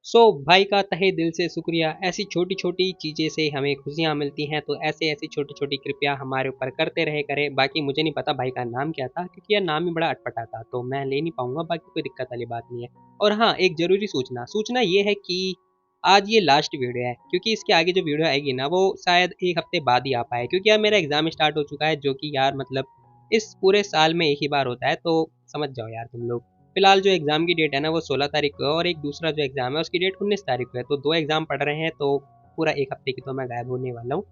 भाई का तहे दिल से शुक्रिया। ऐसी छोटी छोटी चीज़ें से हमें खुशियाँ मिलती हैं, तो ऐसे ऐसी छोटी छोटी कृपया हमारे ऊपर करते रहे करें। बाकी मुझे नहीं पता भाई का नाम क्या था, क्योंकि यार नाम ही बड़ा अटपटा था, तो मैं ले नहीं पाऊंगा। बाकी कोई दिक्कत वाली बात नहीं है। और हाँ, एक ज़रूरी सूचना सूचना ये है कि आज ये लास्ट वीडियो है, क्योंकि इसके आगे जो वीडियो आएगी ना, वो शायद एक हफ्ते बाद ही आ पाए, क्योंकि यार मेरा एग्ज़ाम स्टार्ट हो चुका है, जो कि यार मतलब इस पूरे साल में एक ही बार होता है, तो समझ जाओ यार तुम लोग। फिलहाल जो एग्ज़ाम की डेट है ना, वो 16 तारीख को है, और एक दूसरा जो एग्ज़ाम है उसकी डेट 19 तारीख को है। तो 2 एग्ज़ाम पढ़ रहे हैं, तो पूरा 1 हफ्ते की तो मैं गायब होने वाला हूँ।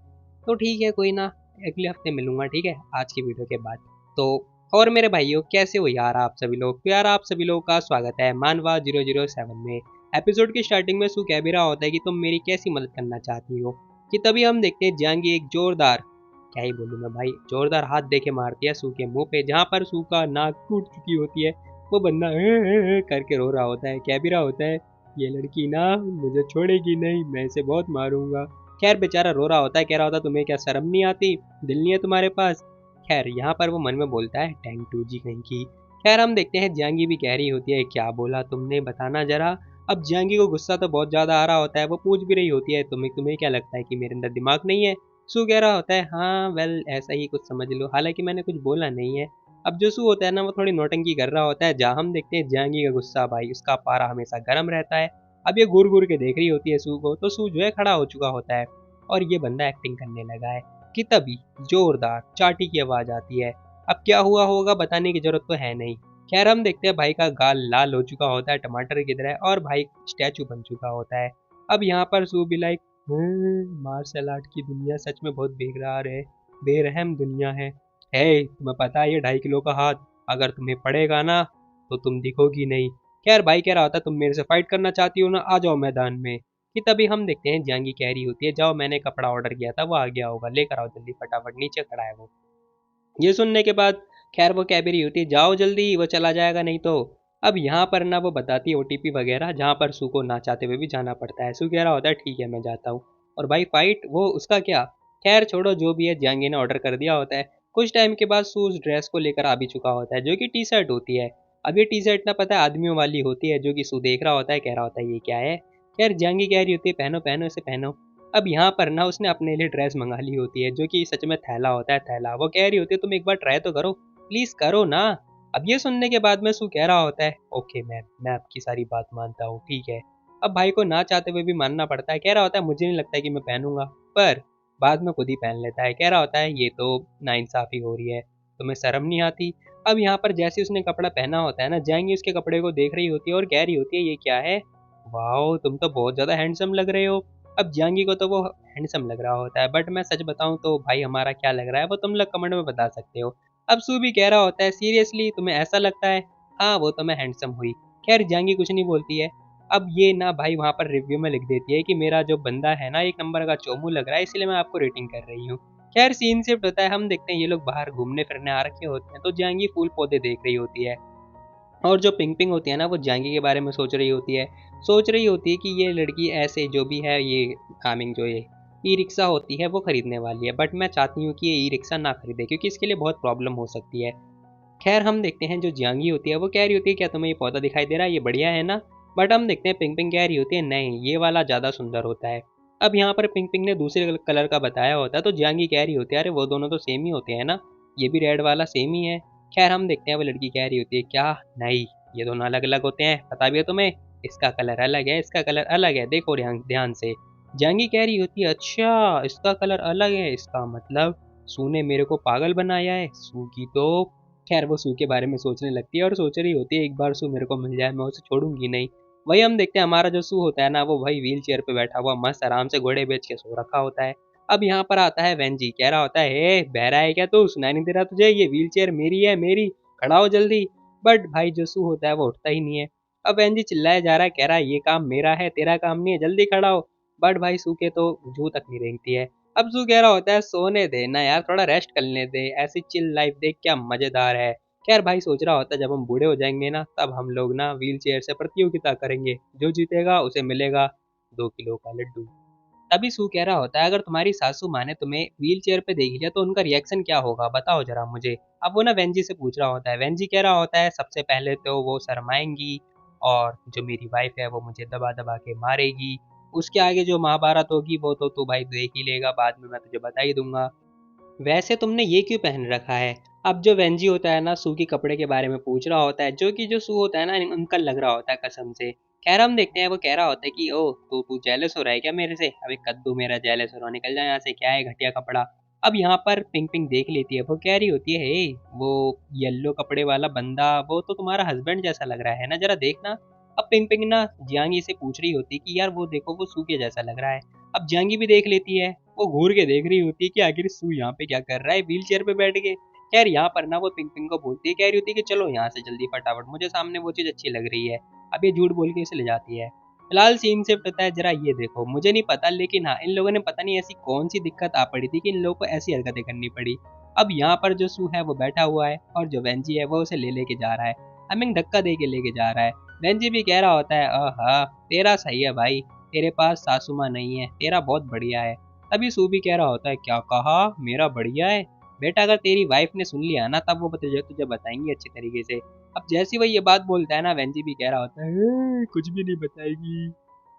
तो ठीक है, कोई ना, अगले हफ्ते मिलूँगा, ठीक है? आज की वीडियो के बाद। तो और मेरे भाइयों, कैसे हो यार आप सभी लोग? तो यार आप सभी लोगों का स्वागत है मानवा 007 में। एपिसोड की स्टार्टिंग में सू कह भी रहा होता है कि तुम मेरी कैसी मदद करना चाहती हो? कि तभी हम देखते हैं जहांगीर एक जोरदार, क्या ही बोलूँ मैं भाई, जोरदार हाथ देके मारती है सू के मुँह पे, जहाँ पर सू का नाक टूट चुकी होती है। वो बंदा करके रो रहा होता है, कह भी रहा होता है, ये लड़की ना मुझे छोड़ेगी नहीं, मैं इसे बहुत मारूंगा। खैर बेचारा रो रहा होता है, कह रहा होता है, तुम्हें क्या शर्म नहीं आती, दिल नहीं है तुम्हारे पास? खैर यहाँ पर वो मन में बोलता है, टैंग टू जी कहीं की। खैर हम देखते हैं जहांगी भी कह रही होती है, क्या बोला तुमने, बताना जरा। अब जहांगी को गुस्सा तो बहुत ज्यादा आ रहा होता है, वो पूछ भी रही होती है, तुम्हें तुम्हें क्या लगता है कि मेरे अंदर दिमाग नहीं है? सू कह रहा होता है, हाँ वेल ऐसा ही कुछ समझ लो, हालांकि मैंने कुछ बोला नहीं है। अब जो सू होता है ना, वो थोड़ी नौटंकी कर रहा होता है, जहाँ हम देखते हैं जहांगी का गुस्सा, भाई उसका पारा हमेशा गर्म रहता है। अब ये घूर घूर के देख रही होती है सू को, तो सू जो है खड़ा हो चुका होता है, और ये बंदा एक्टिंग करने लगा है। कि तभी जोरदार चाटी की आवाज आती है। अब क्या हुआ होगा बताने की जरूरत तो है नहीं। खैर हम देखते हैं भाई का गाल लाल हो चुका होता है टमाटर की तरह, और भाई स्टैचू बन चुका होता है। अब यहाँ पर सू भी लाइक, मार्शल आर्ट की दुनिया सच में बहुत बेकार है, बेरहम दुनिया है। तुम्हें पता है ये 2.5 किलो का हाथ अगर तुम्हें पड़ेगा ना, तो तुम दिखोगी नहीं। खैर भाई कह रहा होता, तुम मेरे से फाइट करना चाहती हो ना, आ जाओ मैदान में। कि तभी हम देखते हैं जंगी कह रही होती है, जाओ मैंने कपड़ा ऑर्डर किया था, वो आ गया होगा, लेकर आओ जल्दी फटाफट, नीचे खड़ा है वो। ये सुनने के बाद खैर वो कह भी रही होती है, जाओ जल्दी, वो चला जाएगा नहीं तो। अब यहाँ पर ना वो बताती है ओटीपी वगैरह, जहाँ पर सू को ना चाहते हुए भी जाना पड़ता है। सू कह रहा होता है, ठीक है मैं जाता हूँ। और भाई फाइट वो उसका क्या, खैर छोड़ो, जो भी है जहांगीर ने ऑर्डर कर दिया होता है। कुछ टाइम के बाद सू उस ड्रेस को लेकर आ भी चुका होता है, जो कि टी शर्ट होती है। अब ये टी शर्ट ना पता है आदमियों वाली होती है, जो कि सू देख रहा होता है, कह रहा होता है ये क्या है। खैर जहांगीर कह रही होती है, पहनो पहनो इसे पहनो। अब यहाँ पर ना उसने अपने लिए ड्रेस मंगा ली होती है, जो कि सच में थैला होता है, थैला। वो कह रही होती है, तुम एक बार ट्राई तो करो, प्लीज करो ना। अब ये सुनने के बाद में सू कह रहा होता है, ओके मैम, मैं आपकी सारी बात मानता हूँ, ठीक है। अब भाई को ना चाहते हुए भी मानना पड़ता है, कह रहा होता है, मुझे नहीं लगता कि मैं पहनूंगा। पर बाद में खुद ही पहन लेता है, कह रहा होता है, ये तो नाइंसाफी हो रही है, तुम्हें शर्म नहीं आती? अब यहाँ पर जैसे उसने कपड़ा पहना होता है ना, जाएंगी उसके कपड़े को देख रही होती है और कह रही होती है, ये क्या है, वाह तुम तो बहुत ज्यादा हैंडसम लग रहे हो। अब जहांगी को तो वो हैंडसम लग रहा होता है, बट मैं सच बताऊं तो भाई हमारा क्या लग रहा है वो तुम लोग कमेंट में बता सकते हो। अब सू भी कह रहा होता है, सीरियसली तुम्हें ऐसा लगता है? हाँ वो तो मैं हैंडसम हुई। खैर जहांगी कुछ नहीं बोलती है। अब ये ना भाई वहाँ पर रिव्यू में लिख देती है कि मेरा जो बंदा है ना, 1 नंबर का चोमू लग रहा है, इसलिए मैं आपको रेटिंग कर रही हूँ। खैर सीन शिफ्ट होता है, हम देखते हैं ये लोग बाहर घूमने फिरने आ रखे होते हैं, तो जहांगी फूल पौधे देख रही होती है। और जो पिंग पिंग होती है ना, वो जहांगी के बारे में सोच रही होती है। सोच रही होती है कि ये लड़की ऐसे जो भी है, ये कामिंग जो ये ई रिक्शा होती है वो खरीदने वाली है, बट मैं चाहती हूँ कि ये ई रिक्शा ना खरीदे, क्योंकि इसके लिए बहुत प्रॉब्लम हो सकती है। खैर हम देखते हैं जो जियांगी होती है वो कह रही होती है, क्या तुम्हें ये पौधा दिखाई दे रहा है, ये बढ़िया है ना? बट हम देखते हैं पिंग पिंग कह रही होती है, नहीं ये वाला ज़्यादा सुंदर होता है। अब यहाँ पर पिंग पिंग ने दूसरे कलर का बताया होता है, तो जियांगी कह रही होती है, अरे वो दोनों तो सेम ही होते हैं ना, ये भी रेड वाला सेम ही है। खैर हम देखते हैं वो लड़की कह रही होती है, क्या, नहीं ये दोनों अलग अलग होते हैं, पता भी है तुम्हें, इसका कलर अलग है, इसका कलर अलग है, देखो ध्यान ध्यान से। जियांगी कह रही होती है, अच्छा इसका कलर अलग है, इसका मतलब सू ने मेरे को पागल बनाया है। सू की तो, खैर वो सू के बारे में सोचने लगती है और सोच रही होती है, एक बार सू मेरे को मिल जाए मैं उसे छोड़ूंगी नहीं। वही हम देखते हैं हमारा जो सू होता है ना, वो भाई व्हील चेयर पे बैठा हुआ मस्त आराम से घोड़े बेच के सो रखा होता है। अब यहाँ पर आता है वेंजी, कह रहा होता है, हे बहरा है क्या तू, सुनाई नहीं दे रहा तुझे, ये व्हील चेयर मेरी है, मेरी, खड़ा हो जल्दी। बट भाई जो सू होता है वो उठता ही नहीं है। अब वेंजी चिल्लाया जा रहा है, कह रहा है ये काम मेरा है, तेरा काम नहीं है, जल्दी खड़ा हो। बट भाई सू के तो जू तक नहीं रेंगती है। अब जू कह रहा होता है, सोने दे ना यार, थोड़ा रेस्ट कर लेने दे, ऐसी चिल लाइफ देख क्या मजेदार है। खैर भाई सोच रहा होता है, जब हम बूढ़े हो जाएंगे ना, तब हम लोग ना व्हील चेयर से प्रतियोगिता करेंगे, जो जीतेगा उसे मिलेगा 2 किलो का लड्डू। तभी सू कह रहा होता है, अगर तुम्हारी सासू माँ ने तुम्हें व्हील चेयर पे देख लिया तो उनका रिएक्शन क्या होगा, बताओ जरा मुझे। अब वो ना वेंजी से पूछ रहा होता है, वेंजी कह रहा होता है, सबसे पहले तो वो शर्माएंगी, और जो मेरी वाइफ है वो मुझे दबा दबा के मारेगी। उसके आगे जो महाभारत होगी वो तो तू भाई देख ही लेगा, बाद में मैं तुझे बता ही दूंगा। वैसे तुमने ये क्यों पहन रखा है? अब जो वेंजी होता है ना, सू के कपड़े के बारे में पूछ रहा होता है, जो कि जो सू होता है ना अंकल लग रहा होता है कसम से। खैर हम देखते हैं, वो कह रहा होता है कि ओ तू तू जेलस हो रहा है क्या मेरे से? अबे कद्दू मेरा जेलस हो रहा, निकल जा यहाँ से, क्या है घटिया कपड़ा। अब यहाँ पर पिंक पिंक देख लेती है, वो कह रही होती है हे वो येलो कपड़े वाला बंदा वो तो तुम्हारा हस्बैंड जैसा लग रहा है ना, जरा देखना। अब पिंक पिंक ना जियांगी से पूछ रही होती है कि यार वो देखो वो सू के जैसा लग रहा है। अब जियांगी भी देख लेती है, वो घूर के देख रही होती है कि आखिर सू यहाँ पे क्या कर रहा है व्हील चेयर पे बैठ के। खैर यहाँ पर ना वो पिंग पिंग को बोलती है, कह रही होती है कि चलो यहाँ से जल्दी फटाफट, मुझे सामने वो चीज़ अच्छी लग रही है। अब ये झूठ बोल के इसे ले जाती है। फिलहाल सीन शिफ्ट होता है, जरा ये देखो, मुझे नहीं पता लेकिन हाँ इन लोगों ने पता नहीं ऐसी कौन सी दिक्कत आ पड़ी थी कि इन लोगों को ऐसी हरकतें करनी पड़ी। अब यहाँ पर जो सू है वो बैठा हुआ है और जो वेंजी है वो उसे ले लेके जा रहा है, हमें धक्का दे के लेके जा रहा है। वेंजी भी कह रहा होता है हाँ तेरा सही है भाई, तेरे पास सासू माँ नहीं है, तेरा बहुत बढ़िया है। तभी सू भी कह रहा होता है क्या कहा मेरा बढ़िया है? बेटा अगर तेरी वाइफ ने सुन लिया ना तब वो तुझे तुझे बताएंगी अच्छी तरीके से। अब जैसे ही वो ये बात बोलता है ना, वेंजी भी कह रहा होता है कुछ भी नहीं बताएगी।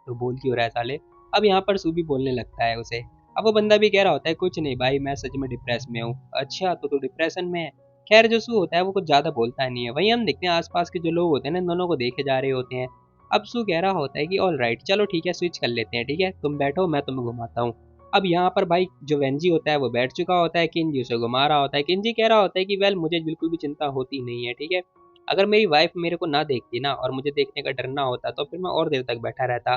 तो बोल क्यों रहा है साले?" अब यहाँ पर सूबी बोलने लगता है उसे। अब वो बंदा भी कह रहा होता है कुछ नहीं भाई मैं सच में डिप्रेस में हूँ। अच्छा तो तू डिप्रेशन में है? खैर जो सू होता है वो कुछ ज्यादा बोलता नहीं है। वहीं हम देखते हैं आसपास के जो लोग होते हैं ना इन दोनों को देखे जा रहे होते हैं। अब सू कह रहा होता है कि ऑल राइट चलो ठीक है स्विच कर लेते हैं, ठीक है तुम बैठो मैं तुम्हें घुमाता हूँ। अब यहाँ पर भाई जो वेंजी होता है वो बैठ चुका होता है, किंजी उसे घुमा रहा होता है। किंजी कह रहा होता है कि वेल मुझे बिल्कुल भी चिंता होती नहीं है, ठीक है। अगर मेरी वाइफ मेरे को ना देखती ना और मुझे देखने का डर ना होता तो फिर मैं और देर तक बैठा रहता।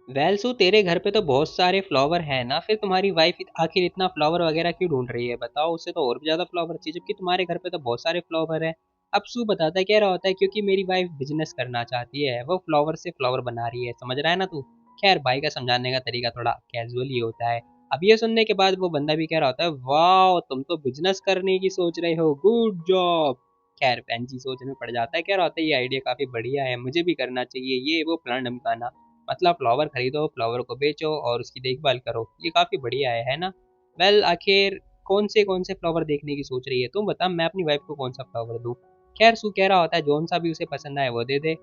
वेल्सू तेरे घर पे तो बहुत सारे फ्लावर हैं ना, फिर तुम्हारी वाइफ आखिर इतना फ्लावर वगैरह क्यों ढूंढ रही है बताओ, उससे तो और भी ज्यादा फ्लावर चाहिए जबकि तुम्हारे घर पे तो बहुत सारे फ्लावर हैं। अब सू बताता है कह रहा होता है क्योंकि मेरी वाइफ बिजनेस करना चाहती है, वो फ्लावर से फ्लावर बना रही है, समझ रहा है ना तू। खैर भाई का समझाने का तरीका थोड़ा कैजुअल ही होता है। अब ये सुनने के बाद वो बंदा भी कह रहा होता है वाह तुम तो बिजनेस करने की सोच रहे हो, गुड जॉब। खैर बेंजी सोच में पड़ जाता है, कह रहा होता है ये आइडिया काफी बढ़िया है, मुझे भी करना चाहिए ये वो प्लान ढमकाना। मतलब फ्लावर खरीदो, फ्लावर को बेचो और उसकी देखभाल करो, ये काफ़ी बढ़िया है ना? वेल आखिर कौन से फ्लावर देखने की सोच रही है तुम बता, मैं अपनी वाइफ को कौन सा फ्लावर दूँ? खैर सू कह रहा होता है जौन सा भी उसे पसंद आए वो दे दे।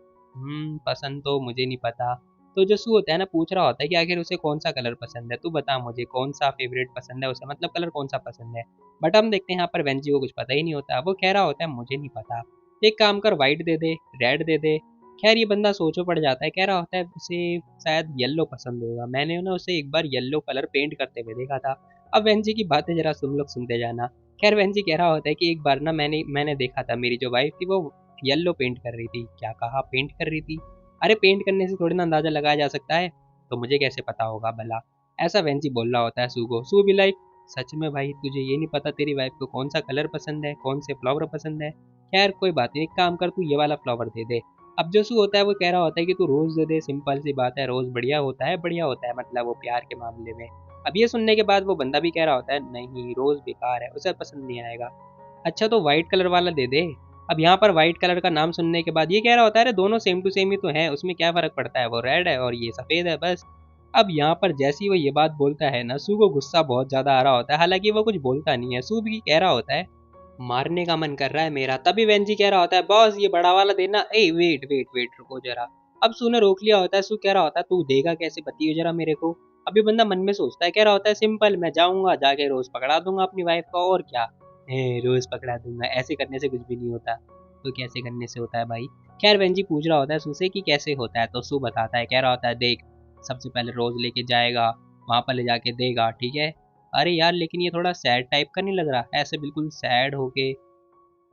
पसंद तो मुझे नहीं पता। तो जो सू होता है ना पूछ रहा होता है कि आखिर उसे कौन सा कलर पसंद है, तू बता मुझे कौन सा फेवरेट पसंद है उसे, मतलब कलर कौन सा पसंद है। बट हम देखते हैं यहाँ पर वेंजी को कुछ पता ही नहीं होता, वो कह रहा होता है मुझे नहीं पता। एक काम कर वाइट दे दे, रेड दे दे। खैर ये बंदा सोचो पड़ जाता है, कह रहा होता है उसे शायद येलो पसंद होगा, मैंने ना उसे एक बार येलो कलर पेंट करते हुए देखा था। अब वेंजी की बातें जरा तुम लोग सुनते जाना। खैर वेंजी कह रहा होता है कि एक बार ना मैंने मैंने देखा था मेरी जो वाइफ थी वो येलो पेंट कर रही थी। क्या कहा पेंट कर रही थी? अरे पेंट करने से थोड़ी ना अंदाजा लगाया जा सकता है। तो मुझे कैसे पता होगा भला? ऐसा वेंजी बोल रहा होता है सू को। सू भी लाइक सच में भाई तुझे ये नहीं पता तेरी वाइफ को कौन सा कलर पसंद है, कौन से फ्लावर पसंद है? खैर कोई बात नहीं, एक काम कर तू ये वाला फ्लावर दे दे। अब जो सू होता है वो कह रहा होता है कि तू रोज दे दे, सिंपल सी बात है, रोज बढ़िया होता है, बढ़िया होता है मतलब वो प्यार के मामले में। अब ये सुनने के बाद वो बंदा भी कह रहा होता है नहीं रोज बेकार है, उसे पसंद नहीं आएगा। अच्छा तो व्हाइट कलर वाला दे दे। अब यहाँ पर व्हाइट कलर का नाम सुनने के बाद ये कह रहा होता है अरे दोनों सेम टू सेम ही तो है, उसमें क्या फर्क पड़ता है, वो रेड है और ये सफेद है बस। अब यहाँ पर जैसे ही वो ये बात बोलता है ना, सू को गुस्सा बहुत ज्यादा आ रहा होता है, हालांकि वो कुछ बोलता नहीं है। सू भी कह रहा होता है मारने का मन कर रहा है मेरा। तभी वेंजी कह रहा होता है बॉस ये बड़ा वाला देना। ए वेट वेट वेट रुको जरा। अब सू ने रोक लिया होता है। सू कह रहा होता है तू देगा कैसे बताइए जरा मेरे को। अभी बंदा मन में सोचता है, कह रहा होता है सिंपल, मैं जाऊंगा जाके रोज पकड़ा दूंगा अपनी वाइफ को और क्या। रोज पकड़ा दूंगा, ऐसे करने से कुछ भी नहीं होता। तो कैसे करने से होता है भाई? खैर वेंजी पूछ रहा होता है सू से कि कैसे होता है, तो सू बताता है, कह रहा होता है देख सबसे पहले रोज लेके जाएगा, वहां पर ले जाके देगा, ठीक है। अरे यार लेकिन ये थोड़ा सैड टाइप का नहीं लग रहा ऐसे बिल्कुल सैड होके?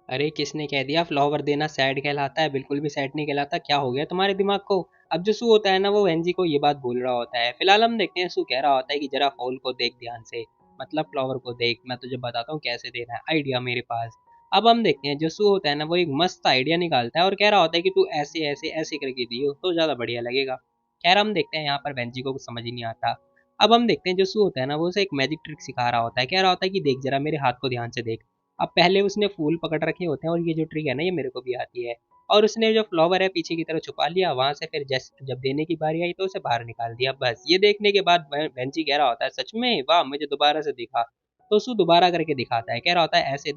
अरे किसने कह दिया फ्लावर देना सैड कहलाता है? बिल्कुल भी सैड नहीं कहलाता, क्या हो गया तुम्हारे दिमाग को? अब जो सू होता है ना वो वेंजी को ये बात बोल रहा होता है। फिलहाल हम देखते हैं सू कह रहा होता है कि जरा फूल को देख ध्यान से, मतलब फ्लावर को देख, मैं तुझे बताता हूँ कैसे देना है, आइडिया मेरे पास। अब हम देखते हैं जो सू होता है ना वो एक मस्त आइडिया निकालता है और कह रहा होता है कि तू ऐसे ऐसे ऐसे करके दियो तो ज्यादा बढ़िया लगेगा। खैर हम देखते हैं यहाँ पर वेंजी को कुछ समझ ही नहीं आता। अब हम देखते हैं जो सू होता है ना वो उसे एक मैजिक ट्रिक सिखा रहा होता है, कह रहा होता है कि देख जरा मेरे हाथ को ध्यान से देख। अब पहले उसने फूल पकड़ रखे होते हैं और ये जो ट्रिक है ना ये मेरे को भी आती है। और उसने जो फ्लावर है पीछे की तरफ छुपा लिया, वहां से फिर जैसे जब देने की बारी आई तो उसे बाहर निकाल दिया। बस ये देखने के बाद बेंची कह रहा होता है सच में वाह मुझे दोबारा से दिखा। तो उसको दोबारा करके दिखाता है, कह रहा होता है ऐसे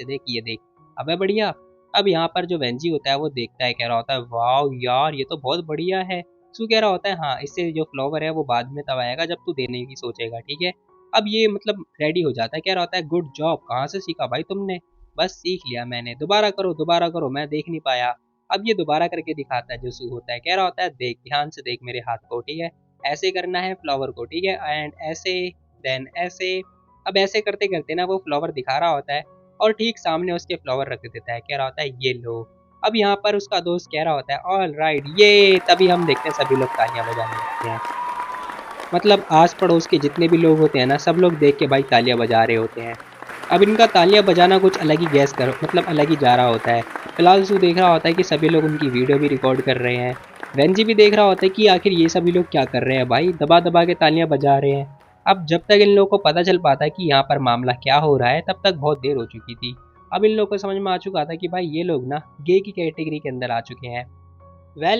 देख ये देख। अबे बढ़िया। अब यहाँ पर जो वेंजी होता है वो देखता है, कह रहा होता है वाह यार ये तो बहुत बढ़िया है। सू कह रहा होता है हाँ, इससे जो फ्लावर है वो बाद में तब आएगा जब तू देने की सोचेगा, ठीक है। अब ये मतलब रेडी हो जाता है, कह रहा होता है गुड जॉब, कहाँ से सीखा भाई तुमने? बस सीख लिया मैंने, दोबारा करो, मैं देख नहीं पाया। अब ये दोबारा करके दिखाता है जो सू होता है, कह रहा होता है देख ध्यान से देख मेरे हाथ को, ठीक है। ऐसे करना है फ्लावर को, ठीक है, एंड ऐसे, देन ऐसे। अब ऐसे करते करते ना वो फ्लावर दिखा रहा होता है और ठीक सामने उसके फ्लावर रख देता है, कह रहा होता है ये लो। अब यहाँ पर उसका दोस्त कह रहा होता है ऑल राइट ये, तभी हम देखते हैं सभी लोग तालियां बजाने लगते हैं। मतलब आस पड़ोस के जितने भी लोग होते हैं ना, सब लोग देख के भाई तालियां बजा रहे होते हैं। अब इनका तालियां बजाना कुछ अलग ही गैस कर मतलब अलग ही जा रहा होता है। फिलहाल सू देख रहा होता है कि सभी लोग उनकी वीडियो भी रिकॉर्ड कर रहे हैं। वेंजी भी देख रहा होता है कि आखिर ये सभी लोग क्या कर रहे हैं भाई, दबा दबा के तालियां बजा रहे हैं। अब जब तक इन लोगों को पता चल पाता है कि यहाँ पर मामला क्या हो रहा है, तब तक बहुत देर हो चुकी थी। अब इन लोगों को समझ में आ चुका था कि भाई ये लोग ना गे की कैटेगरी के अंदर आ चुके हैं।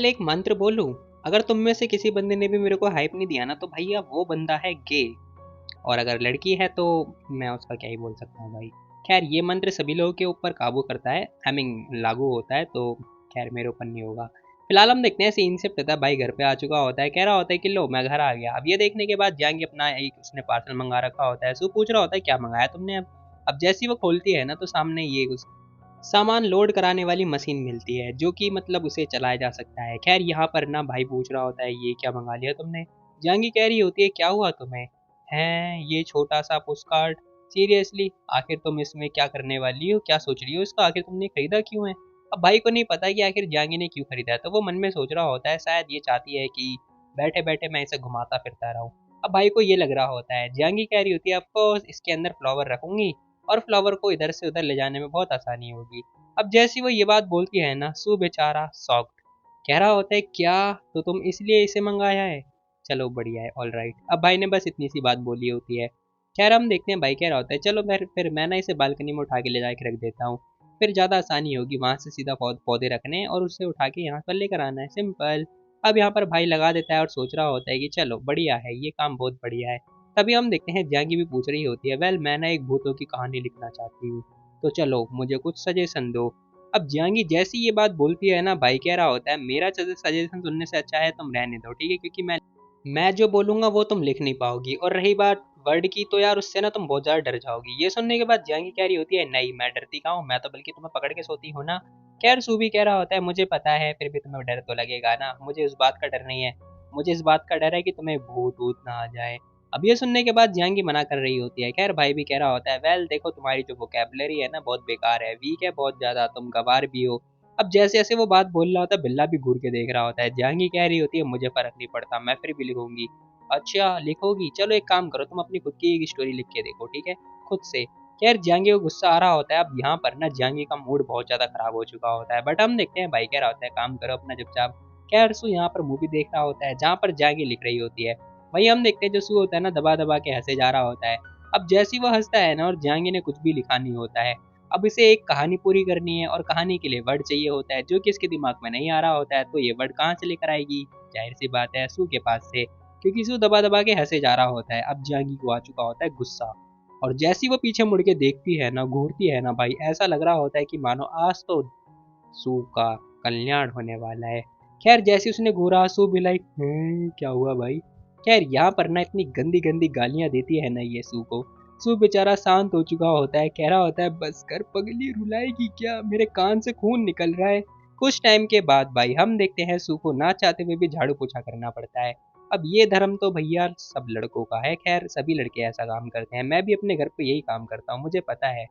एक मंत्र बोलूं, अगर तुम में से किसी बंदे ने भी मेरे को हाइप नहीं दिया ना, तो भैया वो बंदा है गे। और अगर लड़की है तो मैं उसका क्या ही बोल सकता हूँ भाई। खैर ये मंत्र सभी लोगों के ऊपर काबू करता है, आई मीन लागू होता है, तो खैर मेरे ऊपर नहीं होगा। फिलहाल हम देखते हैं सीन से पता भाई घर पे आ चुका होता है, कह रहा होता है कि लो मैं घर आ गया। अब ये देखने के बाद जाएंगे अपना एक उसने पार्सल मंगा रखा होता है। सू पूछ रहा होता है क्या मंगाया तुमने? अब जैसी वो खोलती है ना, तो सामने ये सामान लोड कराने वाली मशीन मिलती है, जो कि मतलब उसे चलाया जा सकता है। खैर यहाँ पर ना भाई पूछ रहा होता है ये क्या मंगा लिया तुमने? जहांगी कह रही होती है क्या हुआ तुम्हें? है ये छोटा सा पोस्ट कार्ड, सीरियसली आखिर तुम इसमें क्या करने वाली हो, क्या सोच रही हो इसका, आखिर तुमने खरीदा क्यों है? अब भाई को नहीं पता कि आखिर जहांगी ने क्यों खरीदा है, तो वो मन में सोच रहा होता है शायद ये चाहती है कि बैठे बैठे मैं इसे घुमाता फिरता रहूं। अब भाई को ये लग रहा होता है, जहांगी कह रही होती है ऑफकोर्स इसके अंदर फ्लावर रखूंगी और फ्लावर को इधर से उधर ले जाने में बहुत आसानी होगी। अब जैसी वो ये बात बोलती है ना, सू बेचारा शॉक्ड, कह रहा होता है क्या, तो तुम इसलिए इसे मंगाया है? चलो बढ़िया है, ऑल राइट। अब भाई ने बस इतनी सी बात बोली होती है। खैर हम देखते हैं भाई कह रहा होता है चलो फिर मैं ना इसे बालकनी में उठा के ले जाके रख देता हूँ, फिर ज़्यादा आसानी होगी वहां से सीधा पौधे रखने और उससे उठा के यहाँ पर लेकर आना है, सिंपल। अब यहाँ पर भाई लगा देता है और सोच रहा होता है कि चलो बढ़िया है, ये काम बहुत बढ़िया है। तभी हम देखते हैं जहांगी भी पूछ रही होती है वेल मैं ना एक भूतों की कहानी लिखना चाहती हूँ, तो चलो मुझे कुछ सजेशन दो। अब जहांगी जैसी ये बात बोलती है ना, भाई कह रहा होता है मेरा सजेशन सुनने से अच्छा है तुम रहने दो, ठीक है, क्योंकि मैं जो बोलूंगा वो तुम लिख नहीं पाओगी, और रही बात वर्ड की तो यार उससे ना तुम बहुत ज़्यादा डर जाओगी। ये सुनने के बाद जहांगी कह रही होती है नहीं मैं डरती कहाँ हूँ, मैं तो बल्कि तुम्हें पकड़ के सोती हूँ ना। खैर सूबी कह रहा होता है मुझे पता है, फिर भी तुम्हें डर तो लगेगा ना, मुझे उस बात का डर नहीं है, मुझे इस बात का डर है कि तुम्हें भूत वूत ना आ जाए। अब ये सुनने के बाद जहांगी मना कर रही होती है। खैर भाई भी कह रहा होता है वेल देखो तुम्हारी जो वोकेबलरी है ना बहुत बेकार है, वीक है बहुत ज़्यादा, तुम गवार भी हो। अब जैसे जैसे वो बात बोल रहा होता है बिल्ला भी घूर के देख रहा होता है। जहांगी कह रही होती है मुझे फर्क नहीं पड़ता, मैं फिर भी लिखूंगी। अच्छा लिखोगी, चलो एक काम करो तुम अपनी खुद की एक स्टोरी लिख के देखो, ठीक है, खुद से। खैर जहांगी को गुस्सा आ रहा होता है। अब यहाँ पर ना जहांगी का मूड बहुत ज्यादा खराब हो चुका होता है, बट हम देखते हैं भाई कह रहा होता है काम करो अपना चुपचाप। खैर सू यहाँ पर मूवी देख रहा होता है जहाँ पर जहांगी लिख रही होती है। वही हम देखते हैं जो सू होता है ना दबा दबा के हंसे जा रहा होता है। अब जैसी वो हंसता है ना और जहांगी ने कुछ भी लिखा नहीं होता है। अब इसे एक कहानी पूरी करनी है और कहानी के लिए वर्ड चाहिए होता है जो कि इसके दिमाग में नहीं आ रहा होता है, तो ये वर्ड कहाँ से लेकर आएगी? जाहिर सी बात है सू के पास से, क्योंकि सू दबा दबा के हंसे जा रहा होता है। अब जहांगी को आ चुका होता है गुस्सा, और जैसी वो पीछे मुड़ के देखती है ना, घूरती है ना भाई, ऐसा लग रहा होता है कि मानो आज तो सू का कल्याण होने वाला है। खैर जैसे उसने घूरा सू भी लाइक क्या हुआ भाई? खैर यहाँ पर ना इतनी गंदी गंदी गालियां देती है ना ये सू को। सू बेचारा शांत हो चुका होता है, कह रहा होता है बस कर पगली, रुलाएगी क्या, मेरे कान से खून निकल रहा है। कुछ टाइम के बाद भाई हम देखते हैं सू को ना चाहते हुए भी झाड़ू पोछा करना पड़ता है। अब ये धर्म तो भैया सब लड़कों का है, खैर सभी लड़के ऐसा काम करते हैं, मैं भी अपने घर पे यही काम करता हूँ, मुझे पता है।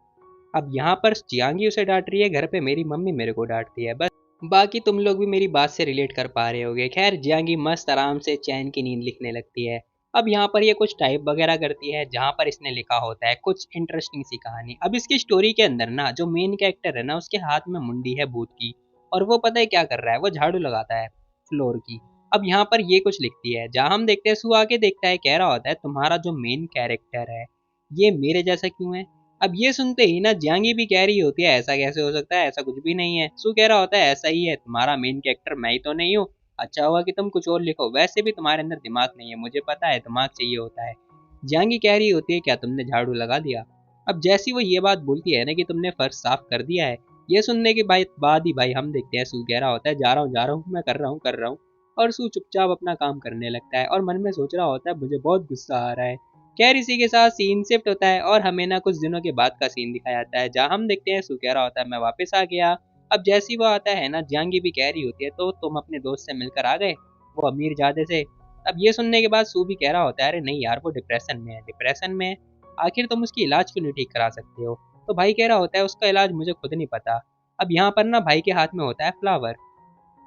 अब यहाँ पर चियांगी उसे डांट रही है, घर पे मेरी मम्मी मेरे को डांटती है, बस बाकी तुम लोग भी मेरी बात से रिलेट कर पा रहे होगे। खैर जियांगी मस्त आराम से चैन की नींद लिखने लगती है। अब यहाँ पर ये कुछ टाइप वगैरह करती है जहाँ पर इसने लिखा होता है कुछ इंटरेस्टिंग सी कहानी। अब इसकी स्टोरी के अंदर ना जो मेन कैरेक्टर है ना उसके हाथ में मुंडी है भूत की, और वो पता है क्या कर रहा है, वो झाड़ू लगाता है फ्लोर की। अब यहाँ पर ये कुछ लिखती है जहाँ हम देखते हैं सू आके देखता है, कह रहा होता है तुम्हारा जो मेन कैरेक्टर है ये मेरे जैसा क्यों है? अब ये सुनते ही ना जियांगी भी कह रही होती है ऐसा कैसे हो सकता है, ऐसा कुछ भी नहीं है। सू कह रहा होता है ऐसा ही है, तुम्हारा मेन कैरेक्टर मैं ही तो नहीं हूँ, अच्छा हुआ कि तुम कुछ और लिखो, वैसे भी तुम्हारे अंदर दिमाग नहीं है, मुझे पता है दिमाग चाहिए होता है। जियांगी कह रही होती है क्या तुमने झाड़ू लगा दिया? अब जैसी वो ये बात बोलती है ना कि तुमने फर्श साफ कर दिया है, ये सुनने के बाद ही भाई हम देखते हैं, सू कह रहा होता है जा रहा हूँ, मैं कर रहा हूँ। और सू चुपचाप अपना काम करने लगता है और मन में सोच रहा होता है मुझे बहुत गुस्सा आ रहा है। खैर इसी के साथ सीन शिफ्ट होता है और हमें ना कुछ दिनों के बाद का सीन दिखाया जाता है, जहाँ हम देखते हैं सू कह रहा होता है मैं वापस आ गया। अब जैसे ही वो आता है ना, जियांगी भी कह रही होती है तो तुम अपने दोस्त से मिलकर आ गए, वो अमीर जादे से। अब ये सुनने के बाद सू भी कह रहा होता है अरे नहीं यार, वो डिप्रेशन में है, डिप्रेशन में है, आखिर तुम उसकी इलाज क्यों नहीं ठीक करा सकते हो। तो भाई कह रहा होता है उसका इलाज मुझे खुद नहीं पता। अब यहाँ पर ना भाई के हाथ में होता है फ्लावर।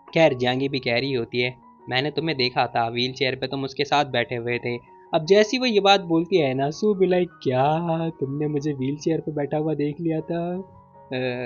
खैर जहांगी भी कह रही होती है मैंने तुम्हें देखा था व्हील चेयर पे, तुम उसके साथ बैठे हुए थे। अब जैसी वो ये बात बोलती है ना, सू भी लाइक क्या, तुमने मुझे व्हील चेयर पे बैठा हुआ देख लिया था।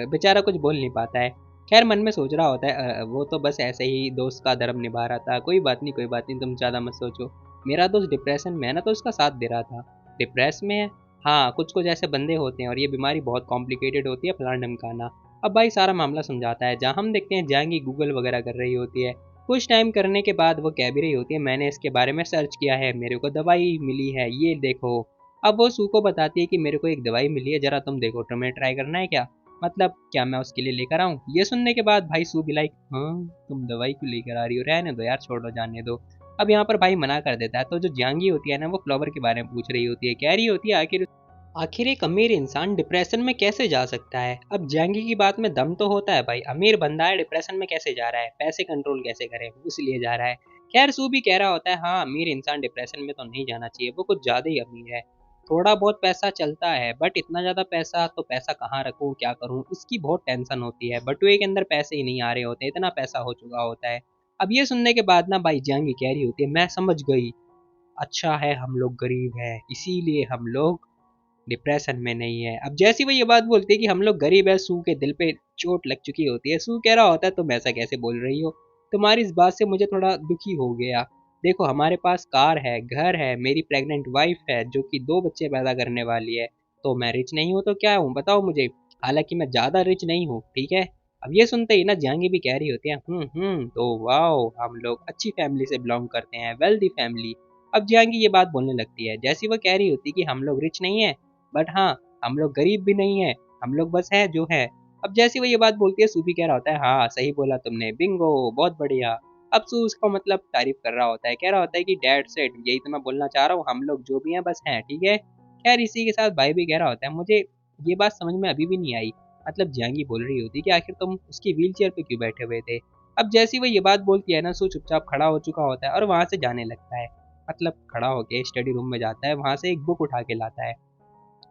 बेचारा कुछ बोल नहीं पाता है। खैर मन में सोच रहा होता है वो तो बस ऐसे ही दोस्त का धर्म निभा रहा था, कोई बात नहीं कोई बात नहीं, तुम ज़्यादा मत सोचो। मेरा दोस्त डिप्रेशन में है ना, तो उसका साथ दे रहा था। डिप्रेस में है, हाँ कुछ कुछ ऐसे बंदे होते हैं और ये बीमारी बहुत कॉम्प्लिकेटेड होती है, फलाना ढमकाना। अब भाई सारा मामला समझाता है, जहाँ हम देखते हैं जहांगी गूगल वगैरह कर रही होती है। कुछ टाइम करने के बाद वो कह भी रही होती है मैंने इसके बारे में सर्च किया है, मेरे को दवाई मिली है, ये देखो। अब वो सू को बताती है कि मेरे को एक दवाई मिली है, जरा तुम देखो, तुम्हें ट्राई करना है क्या, मतलब क्या मैं उसके लिए लेकर आऊँ। ये सुनने के बाद भाई सू भी लाइक हाँ, तुम दवाई क्यों लेकर आ रही हो, रहने दो यार, छोड़ो जाने दो। अब यहाँ पर भाई मना कर देता है, तो जो जियांगी होती है ना, वो फ्लावर के बारे में पूछ रही होती है, कह रही होती है आखिर आखिर एक अमीर इंसान डिप्रेशन में कैसे जा सकता है। अब जंगी की बात में दम तो होता है भाई, अमीर बंदा है डिप्रेशन में कैसे जा रहा है, पैसे कंट्रोल कैसे करे, इसलिए जा रहा है। खैर सू भी कह रहा होता है हाँ, अमीर इंसान डिप्रेशन में तो नहीं जाना चाहिए, वो कुछ ज़्यादा ही अमीर है। थोड़ा बहुत पैसा चलता है बट इतना ज़्यादा पैसा तो पैसा कहाँ रखूँ, क्या करूँ, इसकी बहुत टेंशन होती है। बटुए के अंदर पैसे ही नहीं आ रहे होते, इतना पैसा हो चुका होता है। अब ये सुनने के बाद ना भाई जंगी कह रही होती है मैं समझ गई, अच्छा है हम लोग गरीब हैं इसीलिए हम लोग डिप्रेशन में नहीं है। अब जैसी वो ये बात बोलती है कि हम लोग गरीब है, सू के दिल पे चोट लग चुकी होती है। सू कह रहा होता है तुम ऐसा कैसे बोल रही हो, तुम्हारी इस बात से मुझे थोड़ा दुखी हो गया। देखो हमारे पास कार है, घर है, मेरी प्रेग्नेंट वाइफ है जो कि 2 बच्चे पैदा करने वाली है। तो मैं रिच नहीं हूँ तो क्या हूँ बताओ मुझे, हालांकि मैं ज़्यादा रिच नहीं हूँ, ठीक है। अब ये सुनते ही ना जहांगी भी कह रही होती है तो वाह, हम लोग अच्छी फैमिली से बिलोंग करते हैं, वेल्दी फैमिली। अब जहांगी ये बात बोलने लगती है, जैसी वो कह रही होती है कि हम लोग रिच नहीं है बट हाँ, हम लोग गरीब भी नहीं है, हम लोग बस है जो है। अब जैसे वो ये बात बोलती है, सूफी कह रहा होता है हाँ सही बोला तुमने, बिंगो, बहुत बढ़िया। अब सू उसका मतलब तारीफ कर रहा होता है, कह रहा होता है कि डैड सेड, यही तो मैं बोलना चाह रहा हूँ, हम लोग जो भी हैं बस हैं, ठीक है। खैर इसी के साथ भाई भी कह रहा होता है मुझे ये बात समझ में अभी भी नहीं आई, मतलब जहांगी बोल रही होती कि आखिर तुम उसकी व्हील चेयर पे क्यों बैठे हुए थे। अब जैसी वो ये बात बोलती है ना, सू चुपचाप खड़ा हो चुका होता है और वहां से जाने लगता है, मतलब खड़ा होके स्टडी रूम में जाता है, वहां से एक बुक उठा के लाता है।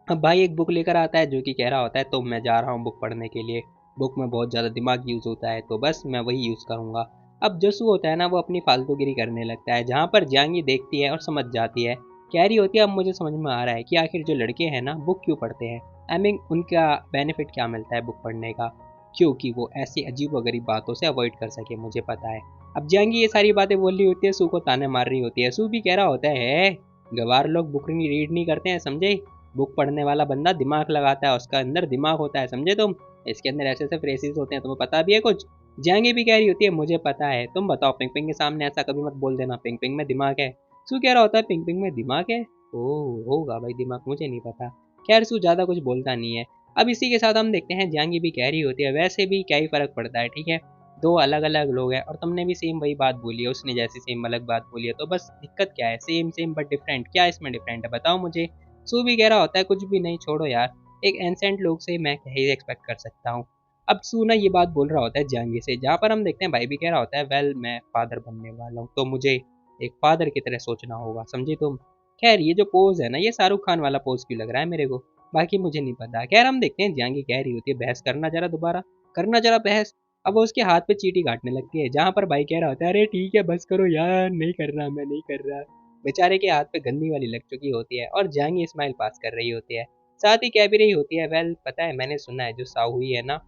अब भाई एक बुक लेकर आता है जो कि कह रहा होता है तो मैं जा रहा हूँ बुक पढ़ने के लिए, बुक में बहुत ज़्यादा दिमाग यूज़ होता है तो बस मैं वही यूज़ करूँगा। अब जसू होता है ना, वो अपनी फालतूगिरी करने लगता है, जहाँ पर जांगी देखती है और समझ जाती है, कह रही होती है अब मुझे समझ में आ रहा है कि आखिर जो लड़के हैं ना बुक क्यों पढ़ते हैं, आई मीन उनका बेनिफिट क्या मिलता है बुक पढ़ने का, क्योंकि वो ऐसी अजीब व गरीब बातों से अवॉइड कर सके, मुझे पता है। अब जांगी ये सारी बातें बोल रही होती है, सू को ताने मार रही होती है, सू भी कह रहा होता है गवार लोग बुक नहीं रीड नहीं करते हैं समझे, बुक पढ़ने वाला बंदा दिमाग लगाता है, उसका अंदर दिमाग होता है समझे तुम, इसके अंदर ऐसे ऐसे फ्रेजेस होते हैं, तुम्हें पता भी है कुछ। जहांगी भी कह रही होती है मुझे पता है, तुम बताओ, पिंग पिंग के सामने ऐसा कभी मत बोल देना, पिंग पिंग में दिमाग है। सू कह रहा होता है पिंग पिंग में दिमाग है, ओह होगा भाई दिमाग, मुझे नहीं पता। खैर सू ज़्यादा कुछ बोलता नहीं है। अब इसी के साथ हम देखते हैं जहांगी भी कह रही होती है वैसे भी क्या ही फ़र्क पड़ता है, ठीक है, दो अलग अलग लोग हैं और तुमने भी सेम वही बात बोली है, उसने जैसी सेम अलग बात बोली है, तो बस दिक्कत क्या है, सेम सेम बट डिफरेंट, क्या इसमें डिफरेंट है बताओ मुझे। सू भी कह रहा होता है कुछ भी नहीं, छोड़ो यार, एक एंसेंट लोग से मैं क्या ही एक्सपेक्ट कर सकता हूँ। अब सू ना ये बात बोल रहा होता है जहांगीर से, जहाँ पर हम देखते हैं भाई भी कह रहा होता है वेल मैं फादर बनने वाला हूँ तो मुझे एक फादर की तरह सोचना होगा समझे तुम। खैर ये जो पोज है ना, ये शाहरुख खान वाला पोज क्यों लग रहा है मेरे को, बाकी मुझे नहीं पता। खैर हम देखते हैं जहांगीर कह रही होती है बहस करना जरा, दोबारा करना जरा बहस। अब वो उसके हाथ पे चींटी काटने लगती है, जहाँ पर भाई कह रहा होता है अरे ठीक है बस करो यार, नहीं कर रहा, मैं नहीं कर रहा। बेचारे के हाथ पे गंदी वाली लग चुकी होती है और जहांगी स्माइल पास कर रही होती है, साथ ही कह भी रही होती है वेल पता है मैंने सुना है जो साहू हुई है ना,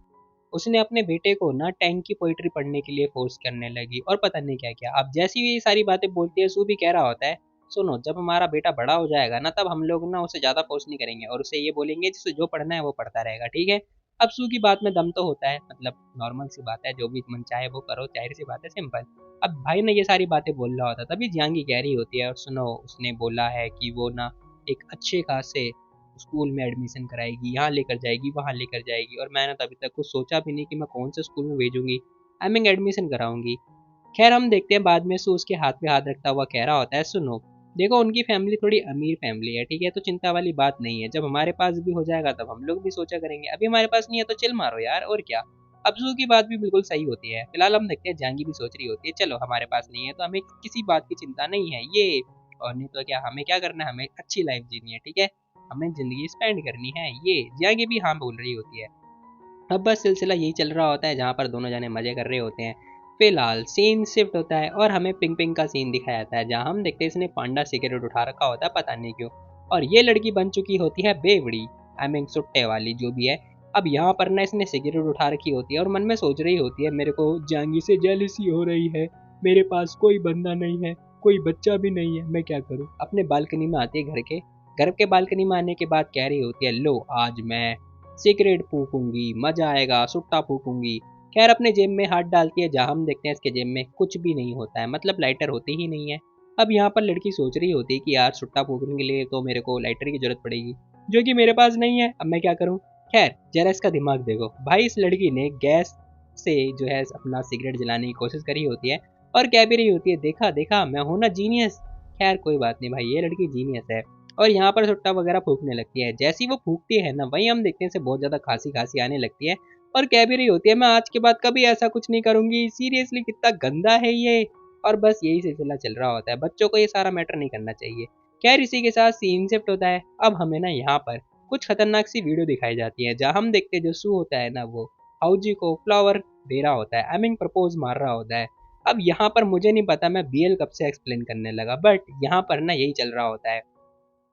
उसने अपने बेटे को ना टैंक की पोइट्री पढ़ने के लिए फोर्स करने लगी और पता नहीं क्या क्या। अब जैसी भी ये सारी बातें बोलती है, सू भी कह रहा होता है सुनो जब हमारा बेटा बड़ा हो जाएगा ना, तब हम लोग ना उसे ज़्यादा फोर्स नहीं करेंगे और उसे ये बोलेंगे जिसे जो पढ़ना है वो पढ़ता रहेगा, ठीक है। अब सू की बात में दम तो होता है, मतलब नॉर्मल सी बात है, जो भी मन चाहे वो करो, जाहिर सी बात है, सिंपल। अब भाई ने ये सारी बातें बोल रहा होता तभी जियांगी कह रही होती है और सुनो उसने बोला है कि वो ना एक अच्छे खासे स्कूल में एडमिशन कराएगी, यहाँ लेकर जाएगी, वहाँ लेकर जाएगी, और मैंने तो अभी तक कुछ सोचा भी नहीं कि मैं कौन से स्कूल में भेजूंगी। आई मीन एडमिशन कराऊंगी। खैर हम देखते हैं बाद में सू उसके हाथ पे हाथ रखता हुआ कह रहा होता है, सुनो देखो उनकी फैमिली थोड़ी अमीर फैमिली है, ठीक है, तो चिंता वाली बात नहीं है, जब हमारे पास भी हो जाएगा तब हम लोग भी सोचा करेंगे, अभी हमारे पास नहीं है तो चिल मारो यार, और क्या। अब जू की बात भी बिल्कुल सही होती है। फिलहाल हम देखते हैं जहांगी भी सोच रही होती है, चलो हमारे पास नहीं है तो हमें किसी बात की चिंता नहीं है ये, और नहीं तो क्या, हमें क्या करना है, हमें अच्छी लाइफ जीनी है, ठीक है, हमें जिंदगी स्पेंड करनी है, ये जहांगी भी हाँ बोल रही होती है। अब बस सिलसिला यही चल रहा होता है जहाँ पर दोनों जने मजे कर रहे होते हैं। फिलहाल सीन शिफ्ट होता है और हमें पिंग पिंग का सीन दिखाया जाता है, जहाँ हम देखते हैं इसने पांडा सिगरेट उठा रखा होता है पता नहीं क्यों, और ये लड़की बन चुकी होती है बेवड़ी, आई मीन सुट्टे वाली जो भी है। अब यहाँ पर ना इसने सिगरेट उठा रखी होती है और मन में सोच रही होती है, मेरे को जांगी से जेलसी हो रही है, मेरे पास कोई बंदा नहीं है, कोई बच्चा भी नहीं है, मैं क्या करूँ। अपने बालकनी में आती है घर के बालकनी में आने के बाद कह रही होती है, लो आज मैं सिगरेट फूकूंगी, मजा आएगा, सुट्टा फूकूंगी। खैर अपने जेब में हाथ डालती है, जहाँ हम देखते हैं इसके जेब में कुछ भी नहीं होता है, मतलब लाइटर होती ही नहीं है। अब यहाँ पर लड़की सोच रही होती है कि यार सुट्टा फूकने के लिए तो मेरे को लाइटर की जरूरत पड़ेगी, जो कि मेरे पास नहीं है, अब मैं क्या करूँ। खैर जरा इसका दिमाग देखो भाई, इस लड़की ने गैस से जो है अपना सिगरेट जलाने की कोशिश करी होती है और कह भी रही होती है, देखा देखा मैं हूं ना जीनियस। खैर कोई बात नहीं भाई, ये लड़की जीनियस है। और यहाँ पर सुट्टा वगैरह फूकने लगती है, जैसी वो फूकती है ना वही हम देखते हैं इसे बहुत ज्यादा खांसी खांसी आने लगती है, और कह भी रही होती है, मैं आज के बाद कभी ऐसा कुछ नहीं करूंगी, सीरियसली कितना गंदा है ये। और बस यही सिलसिला चल रहा होता है, बच्चों को ये सारा मैटर नहीं करना चाहिए। खैर इसी के साथ सीन शिफ्ट होता है। अब हमें ना यहाँ पर कुछ खतरनाक सी वीडियो दिखाई जाती है, जहाँ हम देखते हैं जो सू होता है ना वो हाउजी को फ्लावर दे रहा होता है, आई मीन प्रपोज मार रहा होता है। अब यहाँ पर मुझे नहीं पता मैं बीएल कब से एक्सप्लेन करने लगा, बट यहाँ पर ना यही चल रहा होता है।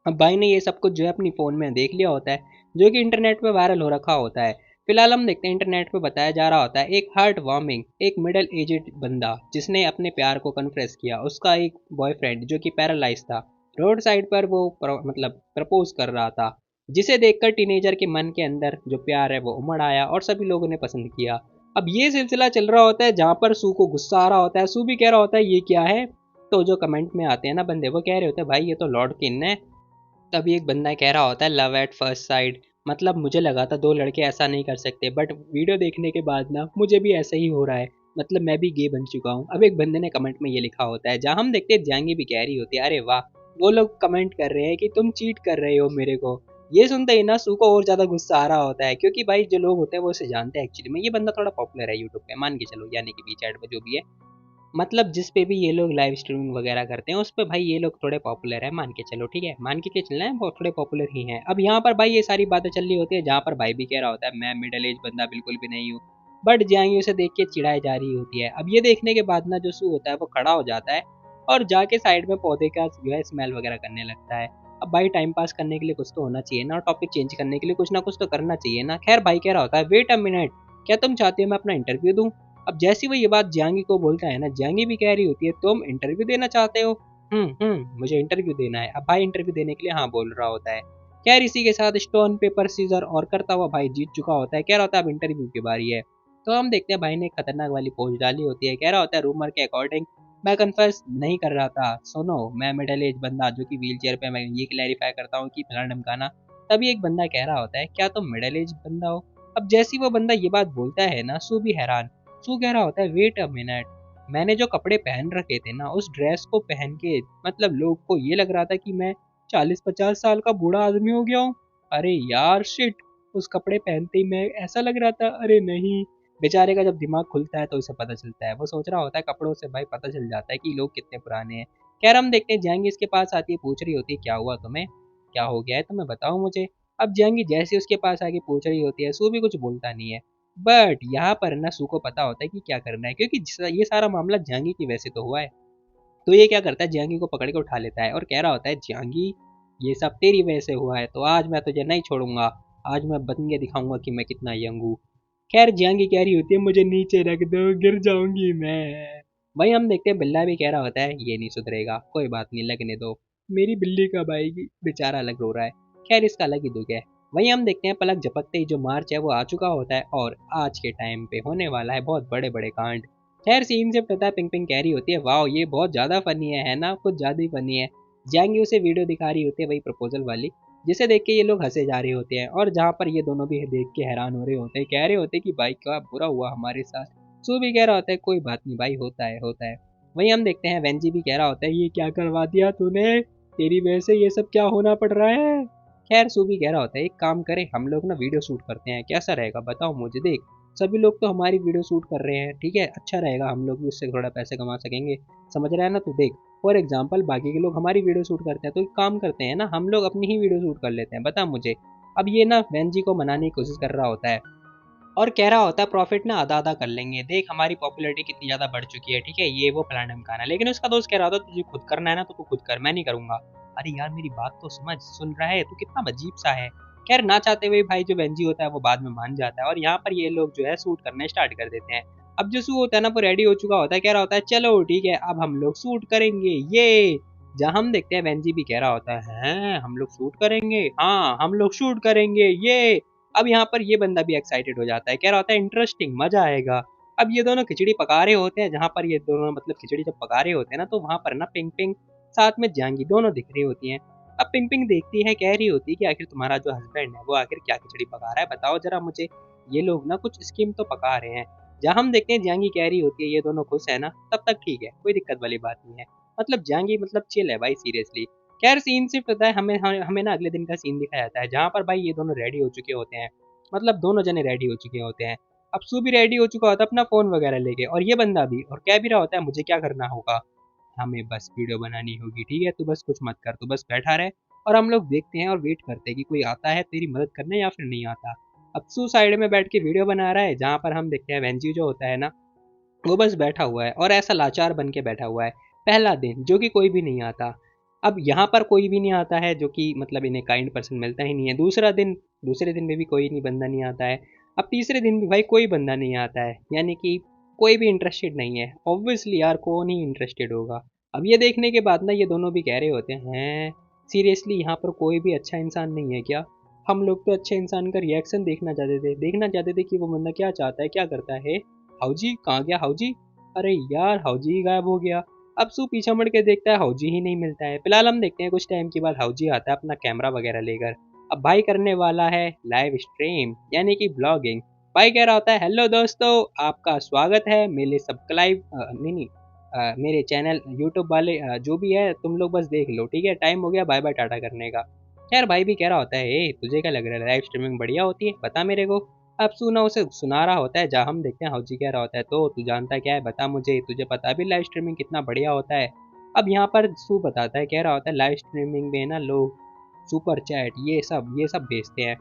अब भाई ने ये सब कुछ जो है अपनी फ़ोन में देख लिया होता है, जो कि इंटरनेट पे वायरल हो रखा होता है। फिलहाल हम देखते हैं इंटरनेट पे बताया जा रहा होता है एक हार्ट वार्मिंग, एक मिडिल एजेड बंदा जिसने अपने प्यार को कन्फेस किया, उसका एक बॉयफ्रेंड जो कि पैरालाइज था, रोड साइड पर वो मतलब प्रपोज कर रहा था, जिसे देखकर टीनेजर के मन के अंदर जो प्यार है वो उमड़ आया और सभी लोगों ने पसंद किया। अब ये सिलसिला चल रहा होता है जहाँ पर सू को गुस्सा आ रहा होता है, सू भी कह रहा होता है ये क्या है। तो जो कमेंट में आते हैं ना बंदे, वो कह रहे होते हैं भाई ये तो लॉर्ड किन है। तभी एक बंदा कह रहा होता है लव एट फर्स्ट साइड, मतलब मुझे लगा था दो लड़के ऐसा नहीं कर सकते, बट वीडियो देखने के बाद ना मुझे भी ऐसा ही हो रहा है, मतलब मैं भी गे बन चुका हूँ। अब एक बंदे ने कमेंट में ये लिखा होता है, जहाँ हम देखते हैं जांगी भी कह रही होती है, अरे वाह, वो लोग कमेंट कर रहे हैं कि तुम चीट कर रहे हो मेरे को। ये सुनते ही ना सू को और ज्यादा गुस्सा आ रहा होता है, क्योंकि भाई जो लोग होते हैं वो उसे जानते हैं एक्चुअली में, ये बंदा थोड़ा पॉपुलर है यूट्यूब पे, मान के चलो, यानी कि वी चैट पे जो भी है, मतलब जिस पे भी ये लोग लाइव स्ट्रीमिंग वगैरह करते हैं उस पे भाई ये लोग थोड़े पॉपुलर है, मान के चलो, ठीक है, मान के चलना है, वो थोड़े पॉपुलर ही हैं। अब यहाँ पर भाई ये सारी बातें चल रही होती है, जहाँ पर भाई भी कह रहा होता है मैं मिडिल एज बंदा बिल्कुल भी नहीं हूँ, बट जियांगी उसे देख के चिढ़ाई जा रही होती है। अब ये देखने के बाद ना जो सू होता है वो खड़ा हो जाता है और जाके साइड में पौधे का जो है स्मेल वगैरह करने लगता है। अब भाई टाइम पास करने के लिए कुछ तो होना चाहिए ना, टॉपिक चेंज करने के लिए कुछ ना कुछ तो करना चाहिए ना। खैर भाई कह रहा होता है, वेट अ मिनट, क्या तुम चाहते हो मैं अपना इंटरव्यू दूं। अब जैसी वो ये बात जियांगी को बोलता है ना, जियांगी भी कह रही होती है, तुम इंटरव्यू देना चाहते हो। मुझे इंटरव्यू देना है। अब भाई इंटरव्यू देने के लिए हाँ बोल रहा होता है। खैर इसी के साथ स्टोन पेपर सीजर और करता हुआ भाई जीत चुका होता है, कह रहा होता है अब इंटरव्यू की बारी है। तो हम देखते हैं भाई ने खतरनाक वाली पोस्ट डाली होती है, कह रहा होता है रूमर के अकॉर्डिंग मैं कन्फर्स नहीं कर रहा था, सुनो मैं मिडिल एज बंदा जो कि व्हील चेयर पे, मैं ये क्लैरिफाई करता हूँ कि फलाना ढमकाना। तभी एक बंदा कह रहा होता है, क्या तुम मिडिल एज बंदा हो। अब जैसी वो बंदा ये बात बोलता है ना, सू भी हैरान। सू कह रहा होता है, वेट अ मिनट, मैंने जो कपड़े पहन रखे थे ना उस ड्रेस को पहन के, मतलब लोग को ये लग रहा था कि मैं 40-50 साल का बूढ़ा आदमी हो गया हूँ। अरे यार शिट, उस कपड़े पहनते ही मैं ऐसा लग रहा था, अरे नहीं। बेचारे का जब दिमाग खुलता है तो उसे पता चलता है, वो सोच रहा होता है कपड़ों से भाई पता चल जाता है कि लोग कितने पुराने हैं। खैर हम देखते हैं जहांगी इसके पास आती है, पूछ रही होती है क्या हुआ तुम्हें, क्या हो गया है तुम्हें बताओ मुझे। अब जहांगी जैसे उसके पास आके पूछ रही होती है, सू भी कुछ बोलता नहीं है, बट यहाँ पर ना सू को पता होता है कि क्या करना है, क्योंकि ये सारा मामला जहांगी की वजह से तो हुआ है। तो ये क्या करता है, जहांगी को पकड़ के उठा लेता है और कह रहा होता है, जहांगी ये सब तेरी वजह से हुआ है, तो आज मैं तुझे नहीं छोड़ूंगा, आज मैं बन के दिखाऊंगा कि मैं कितना यंग हूँ। खैर जहांगी कह रही होती है, मुझे नीचे रख दो, गिर जाऊंगी मैं। वही हम देखते हैं बिल्ला भी कह रहा होता है, ये नहीं सुधरेगा, कोई बात नहीं लगने दो, मेरी बिल्ली कब आएगी, बेचारा अलग रो रहा है। खैर इसका अलग ही दुख है। वही हम देखते हैं पलक झपकते ही जो मार्च है वो आ चुका होता है और आज के टाइम पे होने वाला है बहुत बड़े बड़े कांड। खैर सीन से पता है, पिंग पिंग कह रही होती है, वाह ये बहुत ज्यादा फनी है ना, कुछ ज्यादा ही फनी है। जैंगी उसे वीडियो दिखा रही होती है वही प्रपोजल वाली, जिसे देख के ये लोग हंसे जा रहे होते हैं, और जहाँ पर ये दोनों भी देख के हैरान हो रहे होते हैं, कह रहे होते हैं कि भाई क्या बुरा हुआ हमारे साथ। सू भी कह रहा होता है कोई बात नहीं भाई, होता है होता है। वहीं हम देखते हैं वेंजी भी कह रहा होता है ये क्या करवा दिया तूने, तेरी वजह से ये सब क्या होना पड़ रहा है। खैर सू भी कह रहा होता है एक काम करें हम लोग ना वीडियो शूट करते हैं, कैसा रहेगा बताओ मुझे, देख सभी लोग तो हमारी वीडियो शूट कर रहे हैं, ठीक है अच्छा रहेगा, हम लोग भी उससे थोड़ा पैसे कमा सकेंगे, समझ रहा है ना तू। देख फॉर एग्जाम्पल बाकी के लोग हमारी वीडियो शूट करते हैं, तो एक काम करते हैं ना हम लोग अपनी ही वीडियो शूट कर लेते हैं, बता मुझे। अब ये ना वैन जी को मनाने की कोशिश कर रहा होता है और कह रहा होता है प्रॉफिट ना आधा आधा कर लेंगे, देख हमारी पॉपुलैरिटी कितनी ज़्यादा बढ़ चुकी है, ठीक है ये वो फलाना ढमकाना। लेकिन उसका दोस्त कह रहा होता तुझे खुद करना है ना तो तू खुद कर, मैं नहीं करूंगा। अरे यार मेरी बात तो समझ, सुन रहा है तू, कितना अजीब सा है। खैर ना चाहते हुए भाई जो वेंजी होता है वो बाद में मान जाता है, और यहाँ पर ये लोग जो है शूट करने स्टार्ट कर देते हैं। अब जो शू होता है ना वो रेडी हो चुका होता है, कह रहा होता है चलो ठीक है अब हम लोग शूट करेंगे ये। जहाँ हम देखते हैं वेंजी भी कह रहा होता है हैं हम लोग शूट करेंगे, हाँ हम लोग शूट करेंगे ये। अब यहाँ पर ये बंदा भी एक्साइटेड हो जाता है, कह रहा होता है इंटरेस्टिंग मजा आएगा। अब ये दोनों खिचड़ी पका रहे होते हैं, जहाँ पर ये दोनों मतलब खिचड़ी जब पका रहे होते हैं ना तो वहाँ पर ना पिंग पिंग साथ में जांगी दोनों दिख रही होती हैं। अब पिंग पिंग देखती है, कह रही होती है कि आखिर तुम्हारा जो हस्बैंड है वो आखिर क्या खिचड़ी पका रहा है बताओ जरा मुझे, ये लोग ना कुछ स्कीम तो पका रहे हैं। जहाँ हम देखते हैं जांगी कह रही होती है ये दोनों खुश है ना, तब तक ठीक है कोई दिक्कत वाली बात नहीं है, मतलब जांगी मतलब चिल है भाई सीरियसली। खैर सीन सिर्फ पता है हमें ना अगले दिन का सीन दिखाया जाता है, जहाँ पर भाई ये दोनों रेडी हो चुके होते हैं, मतलब दोनों जने रेडी हो चुके होते हैं। अब सू भी रेडी हो चुका होता है अपना फ़ोन वगैरह लेके, और ये बंदा भी, और कह भी रहा होता है मुझे क्या करना होगा, हमें बस वीडियो बनानी होगी, ठीक है तू बस कुछ मत कर, तू बस बैठा रहे। और हम लोग देखते हैं और वेट करते हैं कि कोई आता है तेरी मदद करने या फिर नहीं आता। अब सू साइड में बैठ के वीडियो बना रहा है, जहाँ पर हम देखते हैं वेंजी जो होता है ना वो बस बैठा हुआ है और ऐसा लाचार बन के बैठा हुआ है। पहला दिन जो कि कोई भी नहीं आता, अब यहाँ पर कोई भी नहीं आता है जो कि मतलब इन्हें काइंड पर्सन मिलता ही नहीं है। दूसरा दिन, दूसरे दिन में भी कोई नहीं बंदा नहीं आता है। अब तीसरे दिन भी भाई कोई बंदा नहीं आता है, यानी कि कोई भी इंटरेस्टेड नहीं है। ऑब्वियसली यार कौन ही इंटरेस्टेड होगा। अब ये देखने के बाद ना ये दोनों भी कह रहे होते हैं सीरियसली यहाँ पर कोई भी अच्छा इंसान नहीं है क्या। हम लोग तो अच्छे इंसान का रिएक्शन देखना चाहते थे, देखना चाहते थे कि वो बंदा क्या चाहता है क्या करता है। हाउजी कहाँ गया हाउजी, अरे यार हाउजी ही गायब हो गया। अब सू पीछे मुड़ के देखता है हाउजी ही नहीं मिलता है। फिलहाल हम देखते हैं कुछ टाइम के बाद हाउजी आता है अपना कैमरा वगैरह लेकर। अब भाई करने वाला है लाइव स्ट्रीम यानी कि ब्लॉगिंग। भाई कह रहा होता है हेलो दोस्तों आपका स्वागत है मेरे सब्सक्राइब नहीं नहीं मेरे चैनल यूट्यूब वाले जो भी है तुम लोग बस देख लो, ठीक है टाइम हो गया बाय बाय टाटा करने का। खैर भाई भी कह रहा होता है ए तुझे क्या लग रहा है लाइव स्ट्रीमिंग बढ़िया होती है बता मेरे को। अब सुना उसे सुना रहा होता है, जहाँ हम देखते हैं हाउजी कह रहा होता है तो तू जानता क्या है बता मुझे, तुझे पता भी लाइव स्ट्रीमिंग कितना बढ़िया होता है। अब यहाँ पर सू बताता है, कह रहा होता है लाइव स्ट्रीमिंग में ना लोग सुपर चैट ये सब भेजते हैं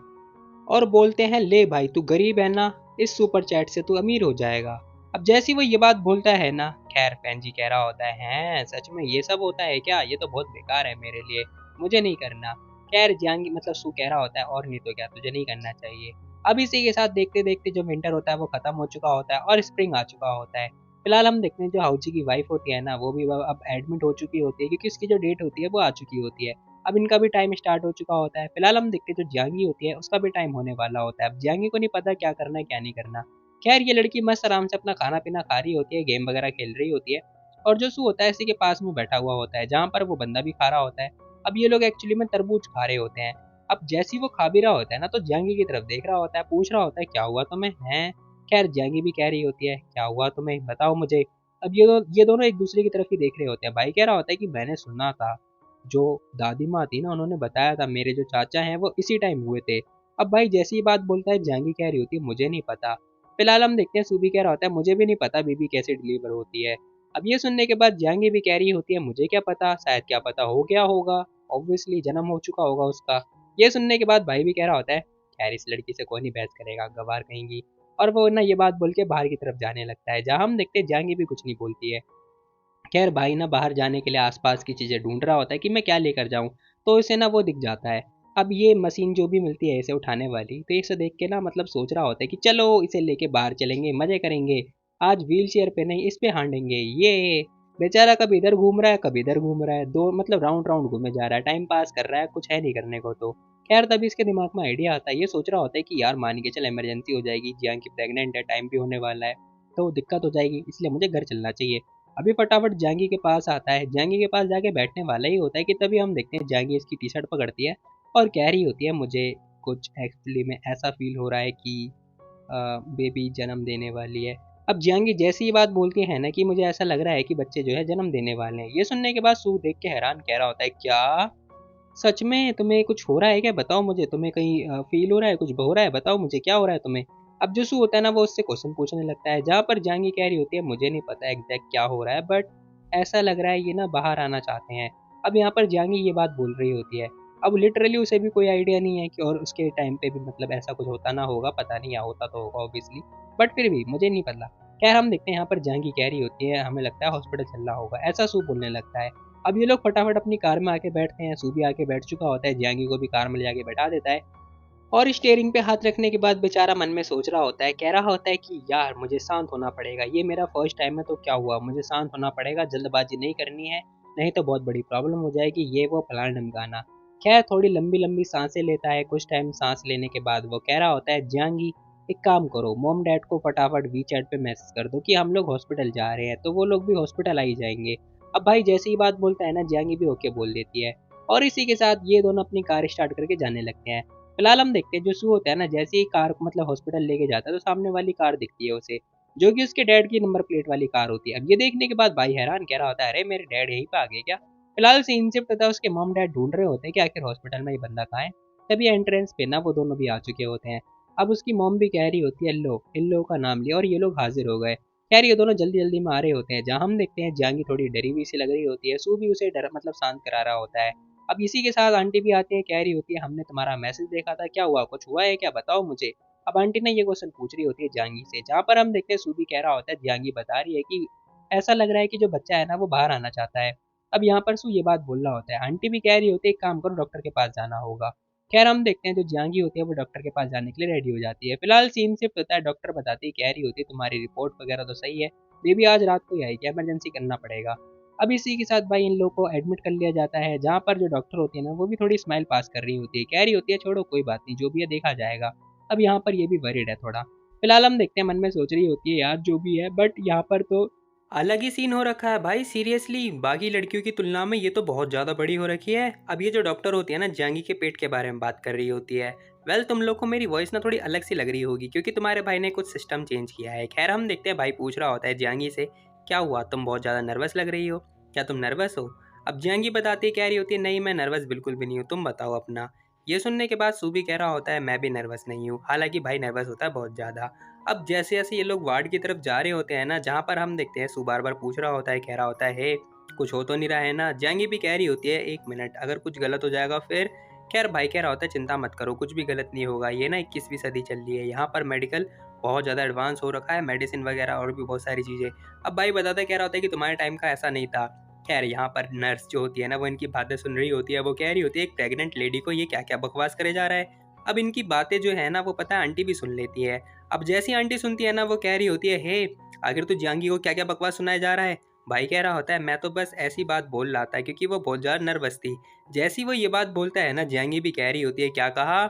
और बोलते हैं ले भाई तू गरीब है ना, इस सुपर चैट से तू अमीर हो जाएगा। अब जैसी वो ये बात बोलता है ना, खैर फैन कह रहा होता है हैं सच में ये सब होता है क्या, ये तो बहुत बेकार है मेरे लिए, मुझे नहीं करना। खैर जियांगी मतलब सू कह रहा होता है और नहीं तो क्या तुझे नहीं करना चाहिए। अब इसी के साथ देखते देखते जो विंटर होता है वो खत्म हो चुका होता है और स्प्रिंग आ चुका होता है। फिलहाल हम देखते हैं जो हाउजी की वाइफ होती है ना वो भी अब एडमिट हो चुकी होती है, क्योंकि उसकी जो डेट होती है वो आ चुकी होती है। अब इनका भी टाइम स्टार्ट हो चुका होता है। फिलहाल हम देखते हैं जो जियांगी होती है उसका भी टाइम होने वाला होता है। अब जियांगी को नहीं पता क्या करना है क्या नहीं करना। खैर ये लड़की मस्त आराम से अपना खाना पीना खा रही होती है, गेम वगैरह खेल रही होती है, और जो सू होता है इसी के पास में बैठा हुआ होता है, जहाँ पर वो बंदा भी खा रहा होता है। अब ये लोग एक्चुअली में तरबूज खा रहे होते हैं। अब जैसे ही वो खा भी रहा होता है ना तो जियांगी की तरफ देख रहा होता है, पूछ रहा होता है क्या हुआ तुम्हें हैं। खैर जियांगी भी कह रही होती है क्या हुआ तुम्हें बताओ मुझे। अब ये दोनों एक दूसरे की तरफ ही देख रहे होते हैं। भाई कह रहा होता है कि मैंने सुना था जो दादी माँ थी ना उन्होंने बताया था मेरे जो चाचा हैं वो इसी टाइम हुए थे। अब भाई जैसी ही बात बोलता है जहांगी कह रही होती है मुझे नहीं पता। फिलहाल हम देखते हैं सूबी कह रहा होता है मुझे भी नहीं पता बीबी कैसे डिलीवर होती है। अब ये सुनने के बाद जहांगी भी कह रही होती है मुझे क्या पता, शायद क्या पता हो गया होगा, ऑब्वियसली जन्म हो चुका होगा उसका। ये सुनने के बाद भाई भी कह रहा होता है खैर इस लड़की से कौन ही बहस करेगा गवार कहेंगी, और वो ना ये बात बोल के बाहर की तरफ जाने लगता है, जहाँ हम देखते हैं जहांगी भी कुछ नहीं बोलती है। खैर भाई ना बाहर जाने के लिए आसपास की चीज़ें ढूंढ रहा होता है कि मैं क्या लेकर जाऊं, तो इसे ना वो दिख जाता है। अब ये मशीन जो भी मिलती है इसे उठाने वाली, तो इसे देख के ना मतलब सोच रहा होता है कि चलो इसे लेके बाहर चलेंगे मजे करेंगे, आज व्हील चेयर पे नहीं इस पे हांडेंगे ये। बेचारा कभी इधर घूम रहा है कभी इधर घूम रहा है, दो मतलब राउंड राउंड घूमे जा रहा है, टाइम पास कर रहा है, कुछ है नहीं करने को तो। खैर तभी इसके दिमाग में आइडिया आता है, ये सोच रहा होता है कि यार मान के चल इमरजेंसी हो जाएगी, जियान की प्रेग्नेंट है, टाइम भी होने वाला है, तो दिक्कत हो जाएगी, इसलिए मुझे घर चलना चाहिए। अभी फटाफट जहांगी के पास आता है, जहांगी के पास जाके बैठने वाला ही होता है कि तभी हम देखते हैं जहांगी इसकी टी शर्ट पकड़ती है और कह रही होती है मुझे कुछ एक्चुअली में ऐसा फ़ील हो रहा है कि बेबी जन्म देने वाली है। अब जियांगी जैसे ही बात बोलती है ना कि मुझे ऐसा लग रहा है कि बच्चे जो है जन्म देने वाले हैं। ये सुनने के बाद सू देख के हैरान कह रहा होता है, क्या? सच में तुम्हें कुछ हो रहा है क्या? बताओ मुझे, तुम्हें कहीं फ़ील हो रहा है, कुछ हो रहा है? बताओ मुझे क्या हो रहा है तुम्हें? अब जो सू होता है ना वो उससे क्वेश्चन पूछने लगता है, जहाँ पर जांगी कह रही होती है मुझे नहीं पता एग्ज़ैक्ट क्या हो रहा है, बट ऐसा लग रहा है ये ना बाहर आना चाहते हैं। अब यहाँ पर जांगी ये बात बोल रही होती है। अब लिटरली उसे भी कोई आइडिया नहीं है कि और उसके टाइम पे भी मतलब ऐसा कुछ होता ना होगा, पता नहीं, या होता तो होगा ऑब्वियसली, बट फिर भी मुझे नहीं पता। खैर हम देखते हैं यहाँ पर जांगी कह रही होती है हमें लगता है हॉस्पिटल चलना होगा, ऐसा सू बोलने लगता है। अब ये लोग फटाफट अपनी कार में आके बैठते हैं, सू भी आके बैठ चुका होता है, जियांगी को भी कार में ले जाके बैठा देता है और स्टीयरिंग पे हाथ रखने के बाद बेचारा मन में सोच रहा होता है, कह रहा होता है कि यार मुझे शांत होना पड़ेगा, ये मेरा फर्स्ट टाइम है तो क्या हुआ, मुझे शांत होना पड़ेगा, जल्दबाजी नहीं करनी है, नहीं तो बहुत बड़ी प्रॉब्लम हो जाएगी, ये वो फलाना ढिमकाना। खैर थोड़ी लंबी लंबी सांसें लेता है, कुछ टाइम सांस लेने के बाद वो कह रहा होता है, जियांगी एक काम करो, मॉम डैड को फटाफट वी चैट पे मैसेज कर दो कि हम लोग हॉस्पिटल जा रहे हैं, तो वो लोग भी हॉस्पिटल आ ही जाएंगे। अब भाई जैसे ही बात बोलता है ना, जियांगी भी ओके बोल देती है और इसी के साथ ये दोनों अपनी कार स्टार्ट करके जाने लगते हैं। फिलहाल हम देखते हैं जो सू होता है ना, जैसे ही कार को मतलब हॉस्पिटल लेके जाता है तो सामने वाली कार दिखती है उसे, जो कि उसके डैड की नंबर प्लेट वाली कार होती है। अब ये देखने के बाद भाई हैरान कह रहा होता है, अरे मेरे डैड यहीं पे आ गए क्या? फिलहाल सीन शिफ्ट होता है, उसके मॉम डैड ढूंढ रहे होते हैं कि आखिर हॉस्पिटल में ये बंदा कहाँ है। तभी एंट्रेंस पे ना वो दोनों भी आ चुके होते हैं। अब उसकी मॉम भी कह रही होती है, लो इन लोगों का नाम लिया और ये लोग हाजिर हो गए। खैर ये दोनों जल्दी जल्दी में आ रहे होते हैं, जहाँ हम देखते हैं जियांगी थोड़ी डरी हुई सी लग रही होती है, सू भी उसे डर मतलब शांत करा रहा होता है। अब इसी के साथ आंटी भी आती है, कह रही होती है हमने तुम्हारा मैसेज देखा था, क्या हुआ, कुछ हुआ है क्या, बताओ मुझे। अब आंटी ने ये क्वेश्चन पूछ रही होती है जियांगी से, जहाँ पर हम देखते हैं सूबी कह रहा होता है, जियांगी बता रही है कि ऐसा लग रहा है कि जो बच्चा है ना वो बाहर आना चाहता है। अब यहाँ पर सू ये बात बोल रहा होता है, आंटी भी कह रही होती है एक काम करो, डॉक्टर के पास जाना होगा। खैर हम देखते हैं जो जियांगी होती है वो डॉक्टर के पास जाने के लिए रेडी हो जाती है। फिलहाल सीन शिफ्ट होता है, डॉक्टर बताती है, कह रही होती है तुम्हारी रिपोर्ट वगैरह तो सही है, बेबी आज रात को ही आएगी, इमरजेंसी करना पड़ेगा। अब इसी के साथ भाई इन लोगों को एडमिट कर लिया जाता है, जहाँ पर जो डॉक्टर होती है ना वो भी थोड़ी स्माइल पास कर रही होती है, कह रही होती है छोड़ो कोई बात नहीं, जो भी है देखा जाएगा। अब यहाँ पर ये भी वरीड है थोड़ा। फिलहाल हम देखते हैं मन में सोच रही होती है यार जो भी है, बट यहाँ पर तो अलग ही सीन हो रखा है भाई, सीरियसली बाकी लड़कियों की तुलना में ये तो बहुत ज़्यादा बड़ी हो रखी है। अब ये जो डॉक्टर होती है ना, जांगी के पेट के बारे में बात कर रही होती है। वेल तुम लोग को मेरी वॉइस ना थोड़ी अलग सी लग रही होगी क्योंकि तुम्हारे भाई ने कुछ सिस्टम चेंज किया है। खैर हम देखते हैं, भाई पूछ रहा होता है जियांगी से, क्या हुआ, तुम बहुत ज़्यादा नर्वस लग रही हो, क्या तुम नर्वस हो? अब जियांगी बताती है, कह रही होती है नहीं मैं नर्वस बिल्कुल भी नहीं हूँ, तुम बताओ अपना। ये सुनने के बाद सूबी कह रहा होता है मैं भी नर्वस नहीं हूँ, हालांकि भाई नर्वस होता है बहुत ज़्यादा। अब जैसे जैसे ये लोग वार्ड की तरफ जा रहे होते हैं ना, जहाँ पर हम देखते हैं सू बार बार पूछ रहा होता है, कह रहा होता है हे कुछ हो तो नहीं रहा है ना? जैंगी भी कह रही होती है एक मिनट, अगर कुछ गलत हो जाएगा फिर? खैर भाई कह रहा होता है चिंता मत करो, कुछ भी गलत नहीं होगा, ये ना 21वीं सदी चल रही है, यहाँ पर मेडिकल बहुत ज़्यादा एडवांस हो रखा है, मेडिसिन वगैरह और भी बहुत सारी चीज़ें। अब भाई बताता है, कह रहा होता है कि तुम्हारे टाइम का ऐसा नहीं था। खैर यहाँ पर नर्स जो होती है ना वो इनकी बातें सुन रही होती है, वो कह रही होती है एक प्रेग्नेंट लेडी को ये क्या क्या बकवास करे जा रहा है। अब इनकी बातें जो है ना वो पता है आंटी भी सुन लेती है। अब जैसी आंटी सुनती है ना वो कह रही होती है, हे आखिर तू जियांगी को क्या क्या बकवास सुनाया जा रहा है? भाई कह रहा होता है मैं तो बस ऐसी बात बोल रहा था क्योंकि वो बहुत ज़्यादा नर्वस थी। जैसी वो ये बात बोलता है ना, जियांगी भी कह रही होती है, क्या कहा?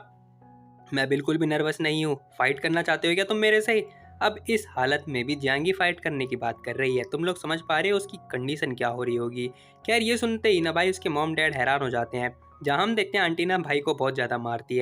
मैं बिल्कुल भी नर्वस नहीं हूँ, फाइट करना चाहते हो क्या तुम मेरे से? अब इस हालत में भी जियांगी फाइट करने की बात कर रही है, तुम लोग समझ पा रहे हो उसकी कंडीशन क्या हो रही होगी। खैर ये सुनते ही ना भाई उसके मॉम डैड हैरान हो जाते हैं, जहाँ हम देखते हैं आंटी ना भाई को बहुत ज़्यादा मारती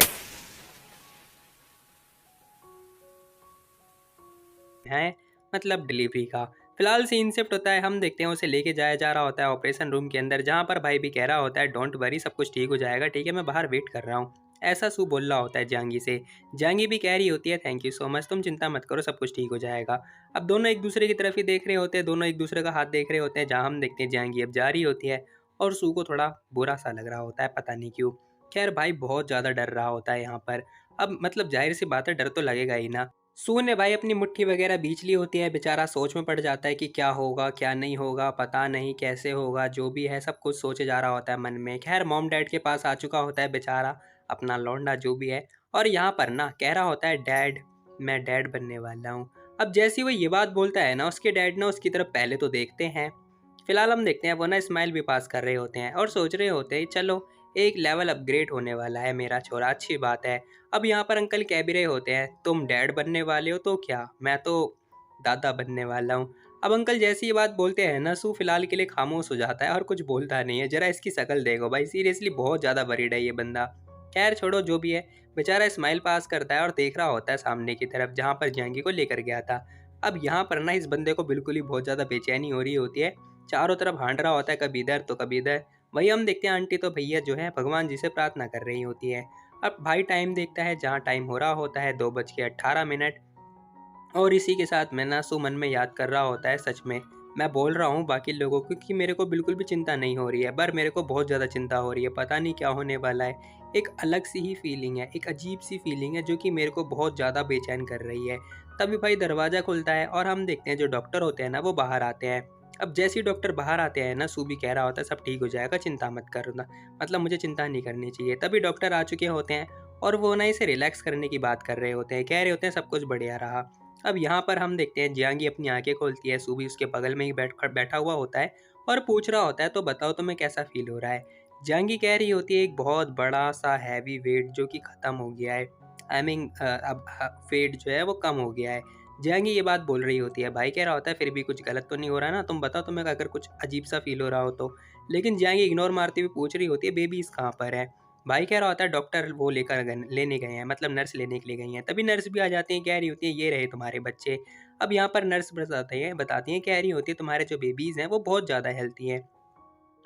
है मतलब डिलीवरी का। फिलहाल सीन शिफ्ट होता है, हम देखते हैं उसे लेके जाया जा रहा होता है ऑपरेशन रूम के अंदर, जहाँ पर भाई भी कह रहा होता है डोंट वरी सब कुछ ठीक हो जाएगा, ठीक है मैं बाहर वेट कर रहा हूँ। ऐसा सू बोल रहा होता है जांगी से। जांगी भी कह रही होती है थैंक यू सो मच, तुम चिंता मत करो सब कुछ ठीक हो जाएगा। अब दोनों एक दूसरे की तरफ ही देख रहे होते हैं, दोनों एक दूसरे का हाथ देख रहे होते हैं, जहाँ हम देखते हैं जांगी अब जा रही होती है और सू को थोड़ा बुरा सा लग रहा होता है, पता नहीं क्यों। खैर भाई बहुत ज़्यादा डर रहा होता है यहाँ पर। अब मतलब जाहिर सी बात है डर तो लगेगा ही ना। सू ने भाई अपनी मुट्ठी वगैरह बींच ली होती है, बेचारा सोच में पड़ जाता है कि क्या होगा क्या नहीं होगा, पता नहीं कैसे होगा, जो भी है सब कुछ सोचे जा रहा होता है मन में। खैर मॉम डैड के पास आ चुका होता है बेचारा अपना लौंडा जो भी है, और यहाँ पर ना कह रहा होता है डैड मैं डैड बनने वाला हूँ। अब जैसे ही वो ये बात बोलता है ना, उसके डैड ना उसकी तरफ पहले तो देखते हैं। फिलहाल हम देखते हैं वो ना स्माइल भी पास कर रहे होते हैं और सोच रहे होते हैं चलो एक लेवल अपग्रेड होने वाला है मेरा छोरा, अच्छी बात है। अब यहाँ पर अंकल कह भी रहे होते हैं तुम डैड बनने वाले हो तो क्या, मैं तो दादा बनने वाला हूँ। अब अंकल जैसी ये बात बोलते हैं ना, सू फिलहाल के लिए खामोश हो जाता है और कुछ बोलता नहीं है। जरा इसकी शक्ल देखो भाई, सीरियसली बहुत ज़्यादा वरीड है ये बंदा। खैर छोड़ो जो भी है, बेचारा स्माइल पास करता है और देख रहा होता है सामने की तरफ जहाँ पर जियांगी को लेकर गया था। अब यहाँ पर ना इस बंदे को बिल्कुल ही बहुत ज़्यादा बेचैनी हो रही होती है, चारों तरफ हाँड रहा होता है, कभी इधर तो कभी इधर। वही हम देखते हैं आंटी तो भैया जो है भगवान जी से प्रार्थना कर रही होती है। अब भाई टाइम देखता है, जहाँ टाइम हो रहा होता है 2:18 और इसी के साथ मैं ना मन में याद कर रहा होता है, सच में मैं बोल रहा हूँ बाकी लोगों को कि मेरे को बिल्कुल भी चिंता नहीं हो रही है, पर मेरे को बहुत ज़्यादा चिंता हो रही है, पता नहीं क्या होने वाला है। एक अलग सी ही फीलिंग है, एक अजीब सी फीलिंग है जो कि मेरे को बहुत ज़्यादा बेचैन कर रही है। तभी भाई दरवाज़ा खुलता है और हम देखते हैं जो डॉक्टर होते हैं ना वो बाहर आते हैं। अब जैसे ही डॉक्टर बाहर आते हैं ना, सूबी कह रहा होता है सब ठीक हो जाएगा, चिंता मत करना, मतलब मुझे चिंता नहीं करनी चाहिए। तभी डॉक्टर आ चुके होते हैं और वो ना इसे रिलैक्स करने की बात कर रहे होते हैं, कह रहे होते हैं सब कुछ बढ़िया रहा। अब यहाँ पर हम देखते हैं जियांगी अपनी आंखें खोलती है, सूबी उसके बगल में ही बैठा हुआ होता है और पूछ रहा होता है तो बताओ तुम्हें कैसा फील हो रहा है। जियांगी कह रही होती है एक बहुत बड़ा सा हैवी वेट जो कि ख़त्म हो गया है, आई मीन अब वेट जो है वो कम हो गया है। जियांगी ये बात बोल रही होती है, भाई कह रहा होता है फिर भी कुछ गलत तो नहीं हो रहा ना, तुम बताओ तुम्हें अगर कुछ अजीब सा फील हो रहा हो तो। लेकिन जियांगी इग्नोर मारती हुई पूछ रही होती है बेबीज़ कहाँ पर है। भाई कह रहा होता है डॉक्टर वो लेने गए हैं, मतलब नर्स लेने के लिए गई हैं। तभी नर्स भी आ जाती हैं, कह रही होती है ये रहे तुम्हारे बच्चे। अब यहाँ पर नर्स बताती हैं, कह रही होती है तुम्हारे जो बेबीज़ हैं वो बहुत ज़्यादा हेल्थी हैं।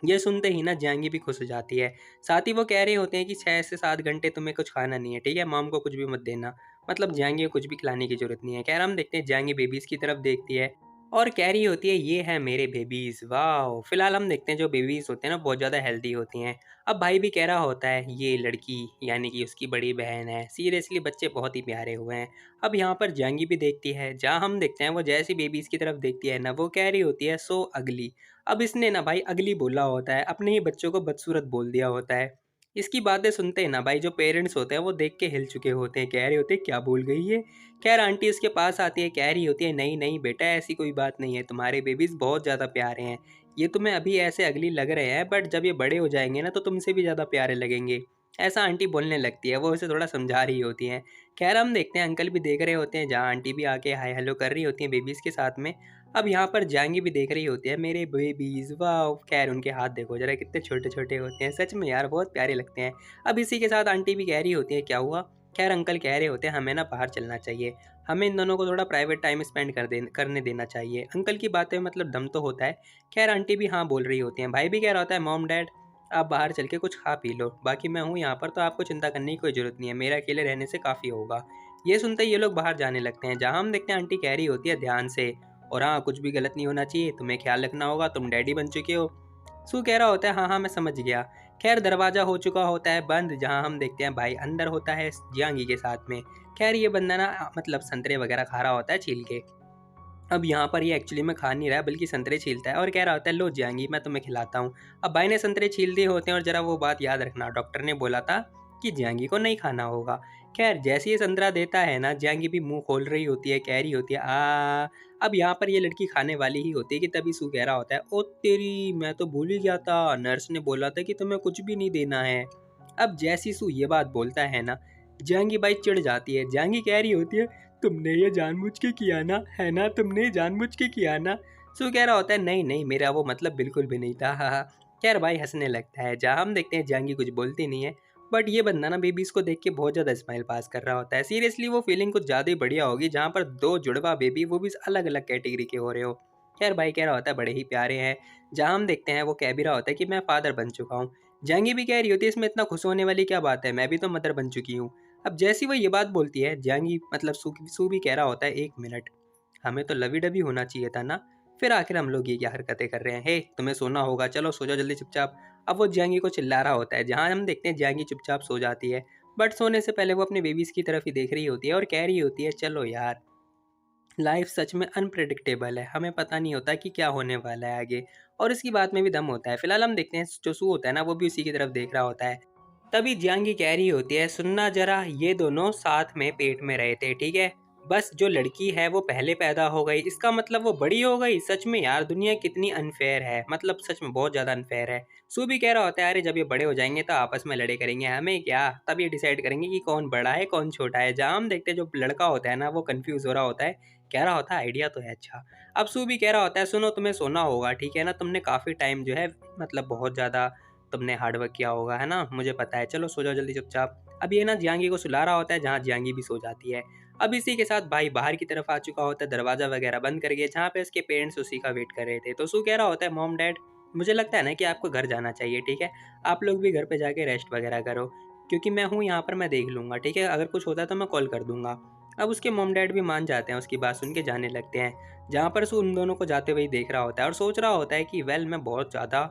ये सुनते ही ना जियांगी भी खुश हो जाती है। साथ ही वो कह रहे होते हैं कि 6 से 7 घंटे तुम्हें कुछ खाना नहीं है, ठीक है? मॉम को कुछ भी मत देना। मतलब जियांगी को कुछ भी खिलाने की ज़रूरत नहीं है। खैर हम देखते हैं जियांगी बेबीज़ की तरफ देखती है और कह रही होती है ये हैं मेरे बेबीज़, वॉव! फिलहाल हम देखते हैं जो बेबीज़ होते हैं ना बहुत ज़्यादा हेल्दी होती हैं। अब भाई भी कह रहा होता है ये लड़की यानी कि उसकी बड़ी बहन है, सीरियसली बच्चे बहुत ही प्यारे हुए हैं। अब यहाँ पर जियांगी भी देखती है, जहाँ हम देखते हैं वो जैसी बेबीज़ की तरफ देखती है ना, वो कह रही होती है सो अगली। अब इसने ना भाई अगली बोला होता है, अपने ही बच्चों को बदसूरत बोल दिया होता है। इसकी बातें सुनते ही ना भाई जो पेरेंट्स होते हैं वो देख के हिल चुके होते हैं, कह रहे होते हैं क्या बोल गई ये? खैर आंटी उसके पास आती है, कह रही होती है नहीं, नहीं बेटा ऐसी कोई बात नहीं है, तुम्हारे बेबीज़ बहुत ज़्यादा प्यारे हैं। ये तुम्हें अभी ऐसे अगली लग रहे हैं बट जब ये बड़े हो जाएँगे ना तो तुमसे भी ज़्यादा प्यारे लगेंगे। ऐसा आंटी बोलने लगती है, वो उसे थोड़ा समझा रही होती हैं। खैर हम देखते हैं अंकल भी देख रहे होते हैं, जहाँ आंटी भी आके हाय हेलो कर रही होती हैं बेबीज़ के साथ में। अब यहाँ पर जाएँगी भी देख रही होती है, मेरे बेबीज़ वॉव! ख़ैर उनके हाथ देखो ज़रा कितने छोटे-छोटे होते हैं, सच में यार बहुत प्यारे लगते हैं। अब इसी के साथ आंटी भी कह रही होती है, क्या हुआ? ख़ैर अंकल कह रहे होते हैं, हमें ना बाहर चलना चाहिए, हमें इन दोनों को थोड़ा प्राइवेट टाइम स्पेंड करने देना चाहिए। अंकल की बातें में मतलब दम तो होता है। ख़ैर आंटी भी हाँ बोल रही होती हैं। भाई भी कह रहा होता है, मॉम डैड आप बाहर चल के कुछ खा पी लो, बाकी मैं हूँ यहाँ पर तो आपको चिंता करने की कोई ज़रूरत नहीं है, मेरे अकेले रहने से काफ़ी होगा। ये सुनते ही ये लोग बाहर जाने लगते हैं, जहाँ हम देखते हैं आंटी कह रही होती है ध्यान से और हाँ, कुछ भी गलत नहीं होना चाहिए, तुम्हें ख़्याल रखना होगा, तुम डैडी बन चुके हो। सू कह रहा होता है हाँ, हाँ, मैं समझ गया। ख़ैर दरवाज़ा हो चुका होता है बंद, जहाँ हम देखते हैं भाई अंदर होता है जियांगी के साथ में। ख़ैर ये बंदा ना मतलब संतरे वग़ैरह खा रहा होता है छील के। अब यहाँ पर ये एक्चुअली में खा नहीं रहा है बल्कि संतरे छीलता है और कह रहा होता है लो जियांगी मैं तुम्हें खिलाता हूँ। अब भाई ने संतरे छील दिए होते हैं और ज़रा वो बात याद रखना, डॉक्टर ने बोला था कि जियांगी को नहीं खाना होगा। खैर जैसे ही संतरा देता है ना, जियांगी भी मुँह खोल रही होती है, कह रही होती है अब यहाँ पर ये लड़की खाने वाली ही होती है कि तभी सू कह रहा होता है ओ तेरी, मैं तो भूल ही गया था, नर्स ने बोला था कि तुम्हें कुछ भी नहीं देना है। अब जैसी सू ये बात बोलता है ना, जियांगी बाई चिढ़ जाती है। जियांगी कह रही होती है तुमने ये जानबूझ के किया ना, है ना? तुमने जानबूझ के किया ना? सो कह रहा होता है नहीं, नहीं मेरा वो मतलब बिल्कुल भी नहीं था, हाँ, हाँ। खैर भाई हँसने लगता है, जहाँ हम देखते हैं जियांगी कुछ बोलती नहीं है, बट ये बंदा ना बेबीज़ को देख के बहुत ज़्यादा स्माइल पास कर रहा होता है। सीरियसली वो फीलिंग कुछ ज़्यादा ही बढ़िया होगी, जहाँ पर 2 जुड़वा बेबी वो भी अलग-अलग कैटेगरी के हो रहे हो। खैर भाई कह रहा होता है बड़े ही प्यारे हैं, जहाँ हम देखते हैं वो कह भी रहा होता है कि मैं फ़ादर बन चुका हूँ। जियांगी भी कह रही होती है इसमें इतना खुश होने वाली क्या बात है, मैं भी तो मदर बन चुकी हूँ। अब जैसी वो ये बात बोलती है, जियांगी मतलब सू भी कह रहा होता है 1 मिनट, हमें तो लवी-डबी होना चाहिए था ना, फिर आखिर हम लोग ये क्या हरकतें कर रहे हैं, हे तुम्हें सोना होगा, चलो सो जाओ जल्दी चुपचाप। अब वो जियांगी को चिल्ला रहा होता है, जहाँ हम देखते हैं जियांगी चुपचाप सो जाती है, बट सोने से पहले वो अपने बेबीज़ की तरफ ही देख रही होती है और कह रही होती है चलो यार, लाइफ सच में अनप्रेडिक्टेबल है, हमें पता नहीं होता कि क्या होने वाला है आगे, और इसकी बात में भी दम होता है। फिलहाल हम देखते हैं जो सू होता है ना वो भी उसी की तरफ देख रहा होता है। तभी जियांगी कह रही होती है सुनना जरा, ये दोनों साथ में पेट में रहे थे, ठीक है? बस जो लड़की है वो पहले पैदा हो गई, इसका मतलब वो बड़ी हो गई। सच में यार दुनिया कितनी अनफेयर है, मतलब सच में बहुत ज़्यादा अनफेयर है। सू भी कह रहा होता है अरे जब ये बड़े हो जाएंगे तो आपस में लड़े करेंगे, हमें क्या, तब ये डिसाइड करेंगे कि कौन बड़ा है कौन छोटा है। जहाँ हम देखते हैं जो लड़का होता है ना वो कंफ्यूज हो रहा होता है, कह रहा होता है आइडिया तो है अच्छा। अब सू भी कह रहा होता है सुनो तुम्हें सोना होगा, ठीक है ना? तुमने काफ़ी टाइम जो है मतलब बहुत ज़्यादा तुमने हार्ड वर्क किया होगा, है ना? मुझे पता है, चलो सो जाओ जल्दी चुपचाप। अब ये ना जियांगी को सुला रहा होता है, जहाँ जियांगी भी सो जाती है। अब इसी के साथ भाई बाहर की तरफ आ चुका होता है, दरवाज़ा वगैरह बंद करके, जहाँ पे उसके पेरेंट्स उसी का वेट कर रहे थे। तो सू कह रहा होता है, मॉम डैड, मुझे लगता है ना कि आपको घर जाना चाहिए, ठीक है? आप लोग भी घर पे जाके रेस्ट वगैरह करो, क्योंकि मैं हूँ यहाँ पर, मैं देख लूँगा, ठीक है? अगर कुछ होता है तो मैं कॉल कर दूँगा। अब उसके मॉम डैड भी मान जाते हैं, उसकी बात सुन के जाने लगते हैं, जहाँ पर सू उन दोनों को जाते हुए ही देख रहा होता है और सोच रहा होता है कि वेल मैं बहुत ज़्यादा,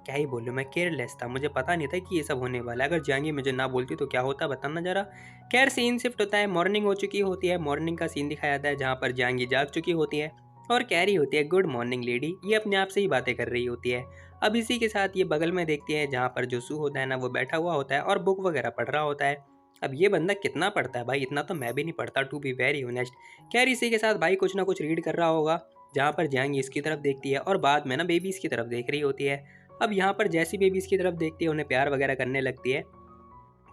क्या ही बोलूँ, मैं केयरलेस था, मुझे पता नहीं था कि ये सब होने वाला है। अगर जियांगी मुझे ना बोलती तो क्या होता, बताना ज़रा। खैर सीन शिफ्ट होता है, मॉर्निंग हो चुकी होती है, मॉर्निंग का सीन दिखाया जाता है, जहाँ पर जियांगी जाग चुकी होती है और कह रही होती है, गुड मॉर्निंग लेडी। ये अपने आप से ही बातें कर रही होती है। अब इसी के साथ ये बगल में देखती है, जहाँ पर जो सू होता है ना, वो बैठा हुआ होता है और बुक वगैरह पढ़ रहा होता है। अब ये बंदा कितना पढ़ता है भाई, इतना तो मैं भी नहीं पढ़ता, टू बी वेरी ऑनेस्ट। खैर इसी के साथ भाई कुछ ना कुछ रीड कर रहा होगा, जहाँ पर जियांगी इसकी तरफ देखती है और बाद में ना बेबीज़ की तरफ देख रही होती है। अब यहाँ पर जैसी बेबीज़ की तरफ देखती है, उन्हें प्यार वगैरह करने लगती है।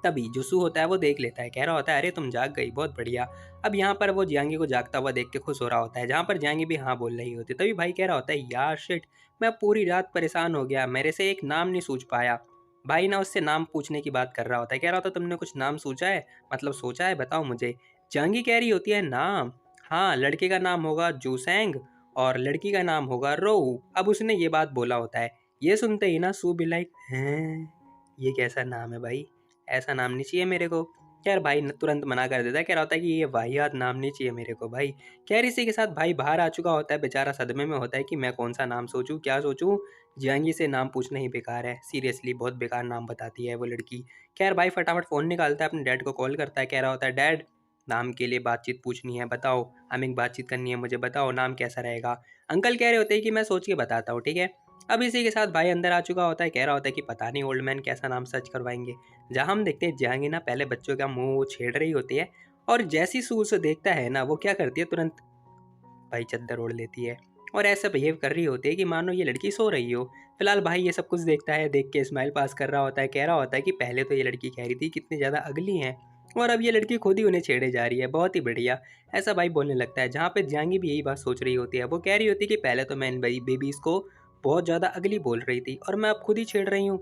तभी जो सू होता है वो देख लेता है, कह रहा होता है, अरे तुम जाग गई, बहुत बढ़िया। अब यहाँ पर वो जियांगी को जागता हुआ देख के खुश हो रहा होता है, जहाँ पर जियांगी भी हाँ बोल रही होती है। तभी भाई कह रहा होता है, यार शिट, मैं पूरी रात परेशान हो गया, मेरे से एक नाम नहीं सूझ पाया। भाई ना उससे नाम पूछने की बात कर रहा होता है, कह रहा होता है, तुमने कुछ नाम सोचा है, मतलब सोचा है, बताओ मुझे। जियांगी कह रही होती है, नाम, हाँ, लड़के का नाम होगा जूसेंग और लड़की का नाम होगा रोऊ। अब उसने ये बात बोला होता है। ये सुनते ही ना सू भी लाइक, हैं, ये कैसा नाम है भाई, ऐसा नाम नहीं चाहिए मेरे को। खैर भाई तुरंत मना कर देता है, कह रहा होता है कि ये वाहियात नाम नहीं चाहिए मेरे को भाई। खैर इसी के साथ भाई बाहर आ चुका होता है, बेचारा सदमे में होता है कि मैं कौन सा नाम सोचूं, क्या सोचूं। जियांगी से नाम पूछना ही बेकार है, सीरियसली बहुत बेकार नाम बताती है वो लड़की। खैर भाई फटाफट फ़ोन निकालता है, अपने डैड को कॉल करता है, कह रहा होता है, डैड, नाम के लिए बातचीत पूछनी है, बताओ, हमें बातचीत करनी है, मुझे बताओ नाम कैसा रहेगा। अंकल कह रहे होते हैं कि मैं सोच के बताता हूँ, ठीक है। अब इसी के साथ भाई अंदर आ चुका होता है, कह रहा होता है कि पता नहीं ओल्ड मैन कैसा नाम सर्च करवाएंगे। जहाँ हम देखते हैं जियांगी ना पहले बच्चों का मुंह छेड़ रही होती है और जैसी सू उसे देखता है ना, वो क्या करती है, तुरंत भाई चद्दर ओढ़ लेती है और ऐसा बिहेव कर रही होती है कि मानो ये लड़की सो रही हो। फिलहाल भाई ये सब कुछ देखता है, देख के स्माइल पास कर रहा होता है, कह रहा होता है कि पहले तो ये लड़की कह रही थी कितनी ज़्यादा अगली हैं और अब ये लड़की खुद ही उन्हें छेड़े जा रही है, बहुत ही बढ़िया। ऐसा भाई बोलने लगता है, जहाँ पे जियांगी भी यही बात सोच रही होती है। वो कह रही होती है कि पहले तो मैं इन बेबीज़ को बहुत ज़्यादा अगली बोल रही थी और मैं अब खुद ही छेड़ रही हूँ।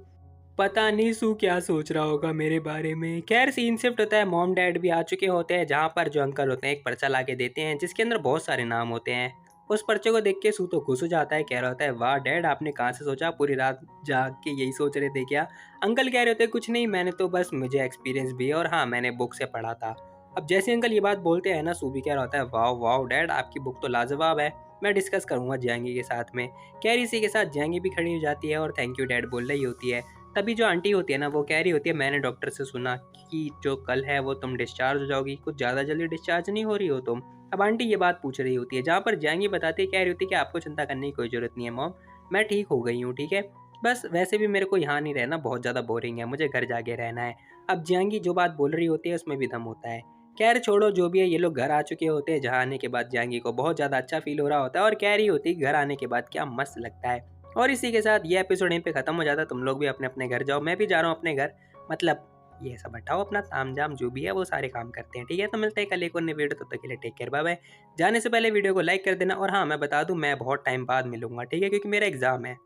पता नहीं सू क्या सोच रहा होगा मेरे बारे में। खैर सीन शिफ्ट होता है, मॉम डैड भी आ चुके होते हैं, जहाँ पर जो अंकल होते हैं एक पर्चा ला के देते हैं, जिसके अंदर बहुत सारे नाम होते हैं। उस पर्चे को देख के सू तो खुश हो जाता है, कह रहा होता है, वाह डैड, आपने कहाँ से सोचा, पूरी रात जाग के यही सोच रहे थे क्या? अंकल कह रहे होते हैं, कुछ नहीं, मैंने तो बस, मुझे एक्सपीरियंस भी है और हाँ, मैंने बुक से पढ़ा था। अब जैसे अंकल ये बात बोलते हैं ना, सू भी कह रहा होता है, वाह वाह डैड, आपकी बुक तो लाजवाब है, मैं डिस्कस करूंगा जियांगी के साथ में। खैर इसी के साथ जियांगी भी खड़ी हो जाती है और थैंक यू डैड बोल रही होती है। तभी जो आंटी होती है ना, वो कह रही होती है, मैंने डॉक्टर से सुना कि जो कल है वो तुम डिस्चार्ज हो जाओगी, कुछ ज़्यादा जल्दी डिस्चार्ज नहीं हो रही हो तुम। अब आंटी ये बात पूछ रही होती है, जहाँ पर जियांगी बताती है, कह रही होती है कि आपको चिंता करने की कोई ज़रूरत नहीं है मॉम, मैं ठीक हो गई हूँ, ठीक है। बस वैसे भी मेरे को यहाँ नहीं रहना, बहुत ज़्यादा बोरिंग है, मुझे घर जाके रहना है। अब जियांगी जो बात बोल रही होती है उसमें भी दम होता है। खैर छोड़ो, जो भी है, ये लोग घर आ चुके होते हैं, जहाँ आने के बाद जियांगी को बहुत ज़्यादा अच्छा फील हो रहा होता है और कह रही होती है घर आने के बाद क्या मस्त लगता है। और इसी के साथ ये एपिसोड यहीं पे खत्म हो जाता है। तुम लोग भी अपने अपने घर जाओ, मैं भी जा रहा हूँ अपने घर, मतलब ये सब हटाओ, अपना तामझाम जो भी है वो सारे काम करते हैं, ठीक है। तो मिलते हैं कल एक और नई वीडियो, तब तक के लिए टेक केयर, बाय बाय। जाने से पहले वीडियो को लाइक कर देना और हाँ मैं बता दूं, मैं बहुत टाइम बाद मिलूंगा, ठीक है, क्योंकि मेरा एग्जाम है।